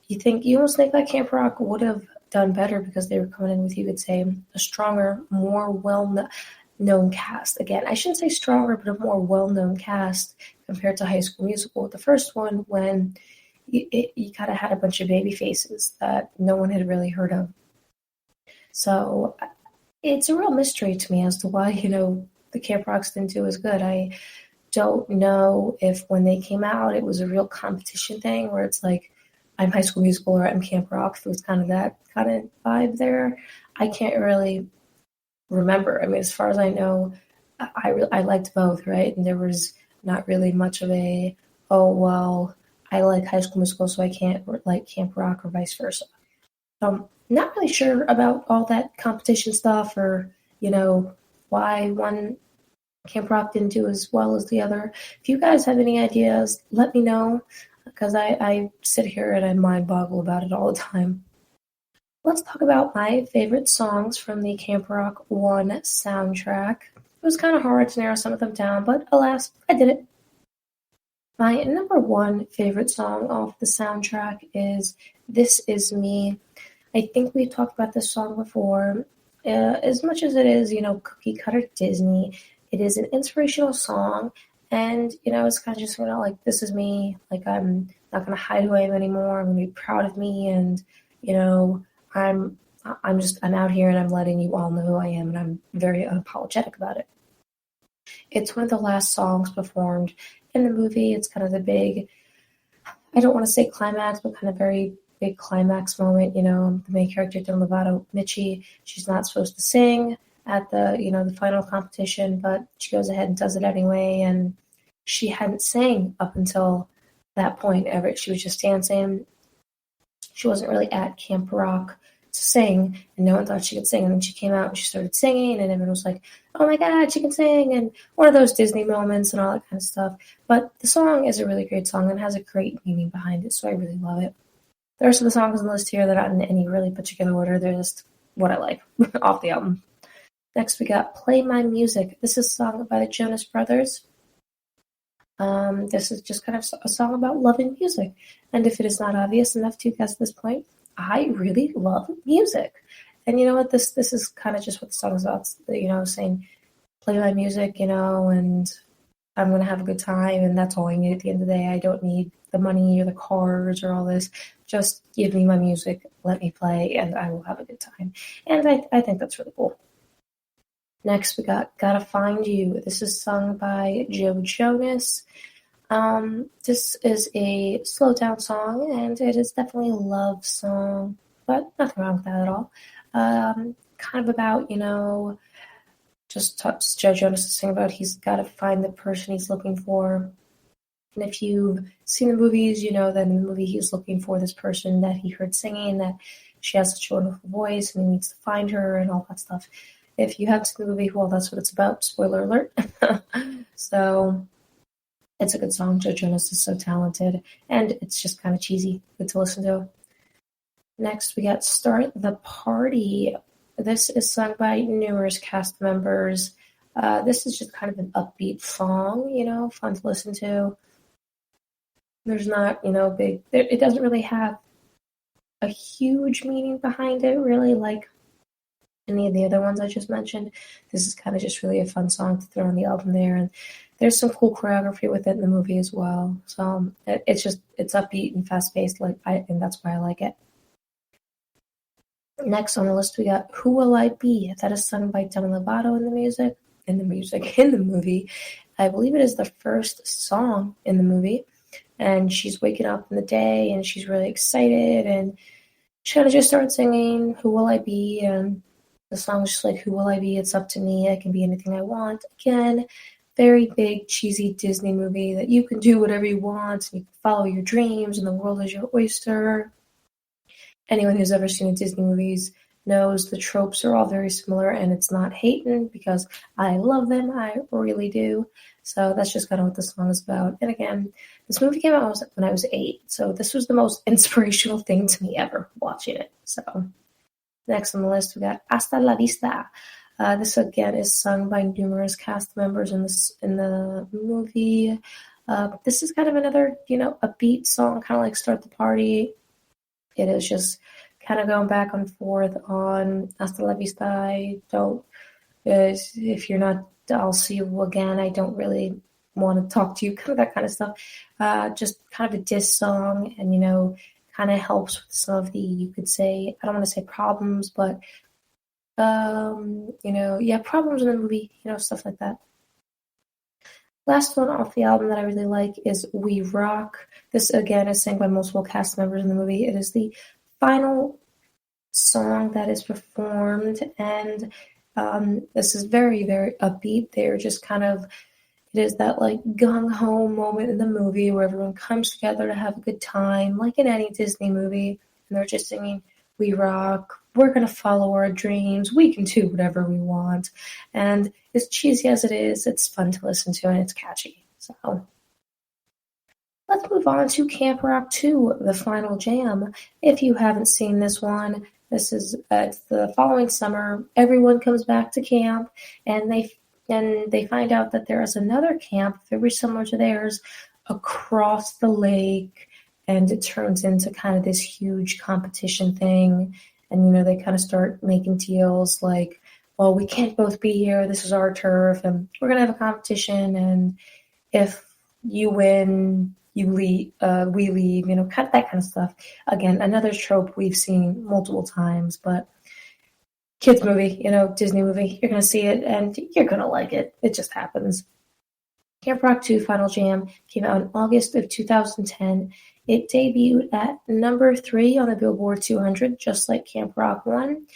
you almost think that Camp Rock would have done better because they were coming in with, you could say, a stronger, more well-known cast. Again, I shouldn't say stronger, but a more well-known cast compared to High School Musical. The first one, when you kind of had a bunch of baby faces that no one had really heard of. So it's a real mystery to me as to why, the Camp Rocks didn't do as good. I don't know if when they came out, it was a real competition thing where it's like, I'm High School Musical or I'm Camp Rock. It was kind of that kind of vibe there. I can't really remember. I mean, as far as I know, I liked both, right? And there was not really much of a, I like High School Musical, so I can't like Camp Rock or vice versa. Not really sure about all that competition stuff or, why one Camp Rock didn't do as well as the other. If you guys have any ideas, let me know, because I sit here and I mind boggle about it all the time. Let's talk about my favorite songs from the Camp Rock 1 soundtrack. It was kind of hard to narrow some of them down, but alas, I did it. My number one favorite song off the soundtrack is This Is Me. I think we've talked about this song before. As much as it is, cookie cutter Disney, it is an inspirational song. And, it's kind of just, like, this is me. Like, I'm not going to hide who I am anymore. I'm going to be proud of me. And, I'm out here and I'm letting you all know who I am. And I'm very unapologetic about it. It's one of the last songs performed in the movie. It's kind of the big, I don't want to say climax, but kind of very big climax moment. The main character, Demi Lovato, Mitchie, she's not supposed to sing at the, the final competition, but she goes ahead and does it anyway. And she hadn't sang up until that point ever. She was just dancing. She wasn't really at Camp Rock to sing, and no one thought she could sing. And then she came out and she started singing, and everyone was like, oh my God, she can sing, and one of those Disney moments and all that kind of stuff. But the song is a really great song and has a great meaning behind it, so I really love it. The rest of the songs on the list here, they're not in any really particular order. They're just what I like off the album. Next, we got Play My Music. This is a song by the Jonas Brothers. This is just kind of a song about loving music. And if it is not obvious enough to you guys at this point, I really love music. And you know what? This is kind of just what the song is about. Saying play my music, and I'm gonna have a good time, and that's all I need at the end of the day. I don't need the money or the cars or all this. Just give me my music, let me play, and I will have a good time. And I think that's really cool. Next, we got Gotta Find You. This is sung by Joe Jonas. This is a slow down song, and it is definitely a love song, but nothing wrong with that at all. Kind of about, just Joe Jonas is saying about he's got to find the person he's looking for. And if you've seen the movies, you know that in the movie he's looking for this person that he heard singing, that she has such a wonderful voice, and he needs to find her and all that stuff. If you haven't seen the movie, well, that's what it's about. Spoiler alert. So it's a good song. Joe Jonas is so talented, and it's just kind of cheesy, good to listen to. Next, we got Start the Party. This is sung by numerous cast members. This is just kind of an upbeat song, fun to listen to. There's not, big... It doesn't really have a huge meaning behind it, really, like any of the other ones I just mentioned. This is kind of just really a fun song to throw on the album there, and there's some cool choreography with it in the movie as well. So it's upbeat and fast-paced, and that's why I like it. Next on the list, we got Who Will I Be? That is sung by Demi Lovato in the movie. I believe it is the first song in the movie, and she's waking up in the day, and she's really excited, and she kind of just started singing, Who Will I Be? And the song's just like, who will I be? It's up to me. I can be anything I want. Again, very big, cheesy Disney movie that you can do whatever you want, and you can follow your dreams, and the world is your oyster. Anyone who's ever seen the Disney movies knows the tropes are all very similar, and it's not hating because I love them. I really do. So that's just kind of what the song is about. And again, this movie came out when I was 8, so this was the most inspirational thing to me ever, watching it. So next on the list, we got Hasta la Vista. This again is sung by numerous cast members in the movie. This is kind of another, upbeat song, kind of like Start the Party. It is just kind of going back and forth on Hasta la Vista. If you're not, I'll see you again. I don't really want to talk to you, kind of that kind of stuff. Just kind of a diss song, and, kind of helps with some of the, you could say, I don't want to say problems, but, problems in the movie, stuff like that. Last one off the album that I really like is We Rock. This, again, is sang by multiple cast members in the movie. It is the final song that is performed, and this is very, very upbeat. They're just kind of, it is that, gung-ho moment in the movie where everyone comes together to have a good time, like in any Disney movie, and they're just singing, we rock, we're going to follow our dreams, we can do whatever we want. And as cheesy as it is, it's fun to listen to, and it's catchy. So let's move on to Camp Rock 2, The Final Jam. If you haven't seen this one, this is the following summer. Everyone comes back to camp, and they find out that there is another camp very similar to theirs across the lake, and it turns into kind of this huge competition thing. And, they kind of start making deals like, well, we can't both be here. This is our turf, and we're going to have a competition. And if you win, you leave, we leave, kind of that kind of stuff. Again, another trope we've seen multiple times, but kids movie, Disney movie, you're going to see it, and you're going to like it. It just happens. Camp Rock 2 Final Jam came out in August of 2010. It debuted at number 3 on the Billboard 200, just like Camp Rock 1.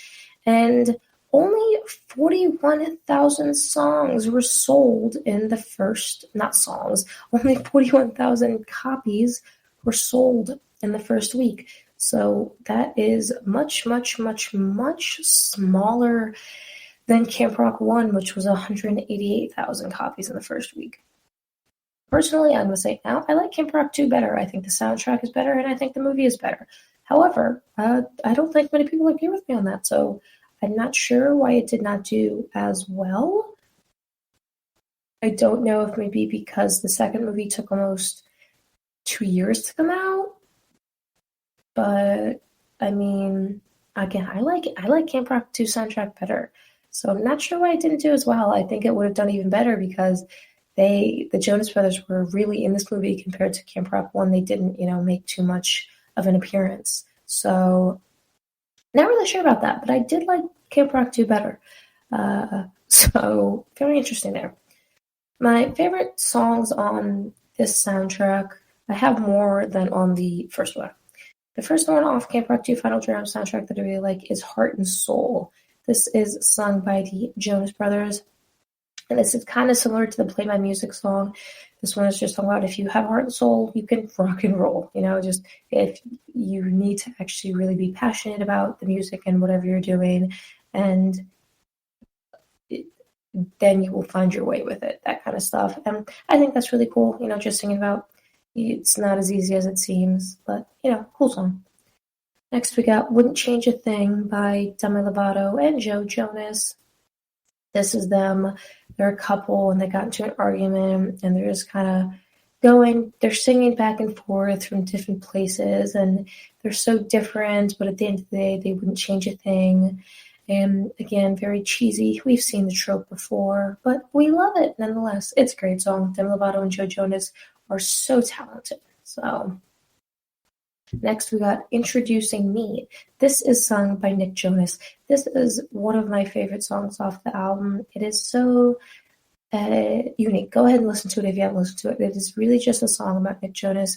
And only 41,000 songs were sold in the first, not songs, only 41,000 copies were sold in the first week. So that is much, much, much, much smaller than Camp Rock 1, which was 188,000 copies in the first week. Personally, I'm going to say now, I like Camp Rock 2 better. I think the soundtrack is better, and I think the movie is better. However, I don't think many people agree with me on that, so I'm not sure why it did not do as well. I don't know if maybe because the second movie took almost 2 years to come out, but I mean, again, I like Camp Rock 2 soundtrack better. So I'm not sure why it didn't do as well. I think it would have done even better because the Jonas Brothers were really in this movie compared to Camp Rock 1. They didn't, make too much of an appearance. So not really sure about that, but I did like Camp Rock 2 better. So very interesting there. My favorite songs on this soundtrack, I have more than on the first one. The first one off Camp Rock 2 Final Jam soundtrack that I really like is Heart and Soul. This is sung by the Jonas Brothers, and this is kind of similar to the Play My Music song. This one is just talking about if you have heart and soul, you can rock and roll. Just if you need to actually really be passionate about the music and whatever you're doing, and then you will find your way with it, that kind of stuff. And I think that's really cool, just singing about it's not as easy as it seems, but, cool song. Next, we got Wouldn't Change a Thing by Demi Lovato and Joe Jonas. This is them. They're a couple, and they got into an argument, and they're just kind of they're singing back and forth from different places, and they're so different, but at the end of the day, they wouldn't change a thing. And again, very cheesy. We've seen the trope before, but we love it nonetheless. It's a great song. Demi Lovato and Joe Jonas are so talented. So next we got Introducing Me. This is sung by Nick Jonas. This is one of my favorite songs off the album. It is so unique. Go ahead and listen to it if you haven't listened to it. It is really just a song about Nick Jonas.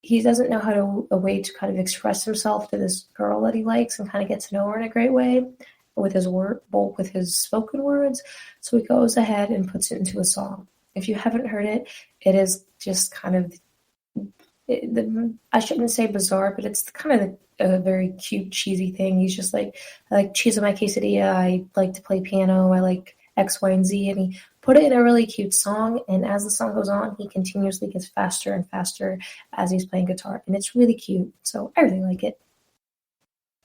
He doesn't know a way to kind of express himself to this girl that he likes and kind of get to know her in a great way with his spoken words. So he goes ahead and puts it into a song. If you haven't heard it, it is just kind of, I shouldn't say bizarre, but it's kind of a very cute, cheesy thing. He's just like, I like cheese on my quesadilla, I like to play piano, I like X, Y, and Z, and he put it in a really cute song, and as the song goes on, he continuously gets faster and faster as he's playing guitar, and it's really cute, so I really like it.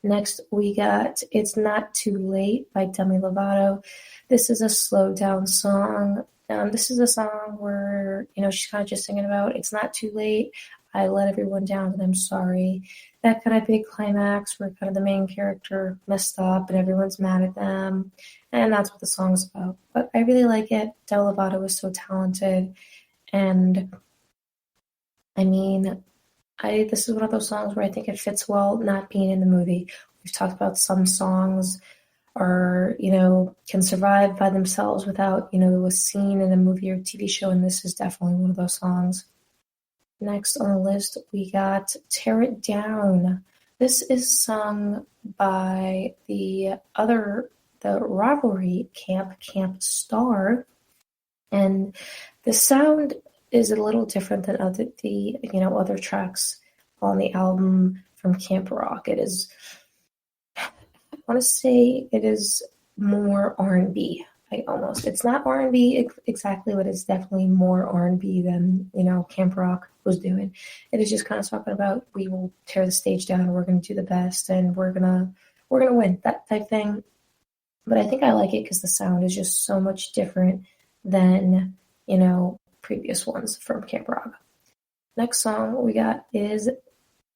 Next, we got It's Not Too Late by Demi Lovato. This is a slow down song. This is a song where, she's kind of just singing about, it's not too late, I let everyone down and I'm sorry. That kind of big climax where kind of the main character messed up and everyone's mad at them. And that's what the song's about. But I really like it. Demi Lovato is so talented. And I mean, this is one of those songs where I think it fits well not being in the movie. We've talked about some songs are, can survive by themselves without, a scene in a movie or TV show, and this is definitely one of those songs. Next on the list, we got Tear It Down. This is sung by the rivalry Camp Star, and the sound is a little different than other tracks on the album from Camp Rock. It is, I want to say, it is more R&B. It's not R&B exactly, but it's definitely more R&B than Camp Rock was doing. It is just kind of talking about we will tear the stage down, we're going to do the best, and we're gonna win, that type thing. But I think I like it because the sound is just so much different than previous ones from Camp Rock. Next song we got is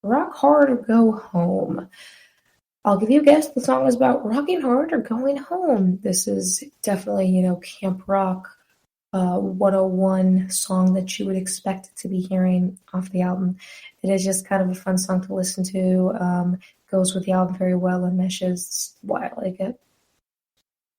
Rock Hard or Go Home. I'll give you a guess. The song is about rocking hard or going home. This is definitely, Camp Rock 101 song that you would expect to be hearing off the album. It is just kind of a fun song to listen to. Goes with the album very well and meshes. Why I like it.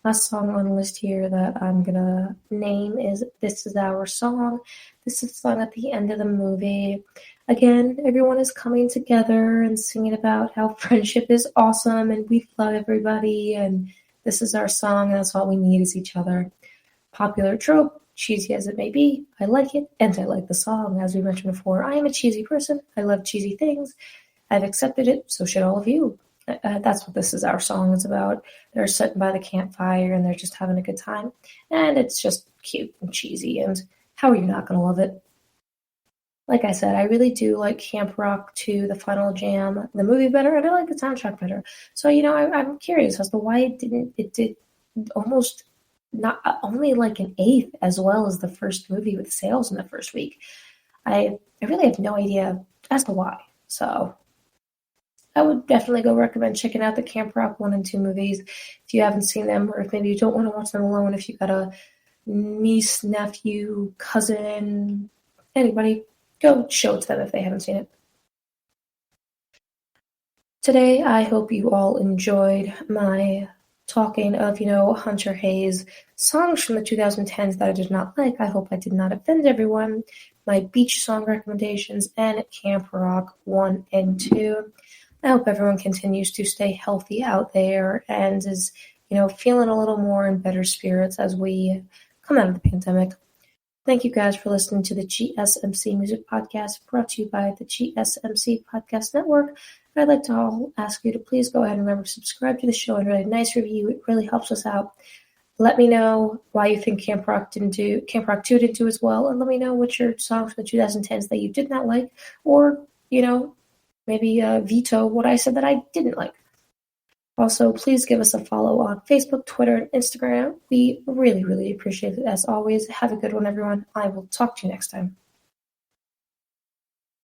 Last song on the list here that I'm going to name is This Is Our Song. This is sung at the end of the movie. Again, everyone is coming together and singing about how friendship is awesome and we love everybody and this is our song and that's all we need is each other. Popular trope, cheesy as it may be, I like it and I like the song. As we mentioned before, I am a cheesy person. I love cheesy things. I've accepted it, so should all of you. That's what This Is Our Song is about. They're sitting by the campfire and they're just having a good time. And it's just cute and cheesy. And how are you not going to love it? Like I said, I really do like Camp Rock 2, the Final Jam, the movie better, and I like the soundtrack better. So, I'm curious as to why it did almost not only like an eighth as well as the first movie with sales in the first week. I really have no idea as to why. So I would definitely go recommend checking out the Camp Rock 1 and 2 movies if you haven't seen them, or if maybe you don't want to watch them alone, if you've got a niece, nephew, cousin, anybody, go show it to them if they haven't seen it. Today, I hope you all enjoyed my talking of, Hunter Hayes songs from the 2010s that I did not like. I hope I did not offend everyone. My beach song recommendations and Camp Rock 1 and 2. I hope everyone continues to stay healthy out there and is, feeling a little more in better spirits as we come out of the pandemic. Thank you guys for listening to the GSMC Music Podcast, brought to you by the GSMC Podcast Network. I'd like to ask you to please go ahead and remember to subscribe to the show and write a nice review. It really helps us out. Let me know why you think Camp Rock 2 didn't do as well, and let me know what your songs from the 2010s that you did not like, or, maybe veto what I said that I didn't like. Also, please give us a follow on Facebook, Twitter, and Instagram. We really, really appreciate it. As always, have a good one, everyone. I will talk to you next time.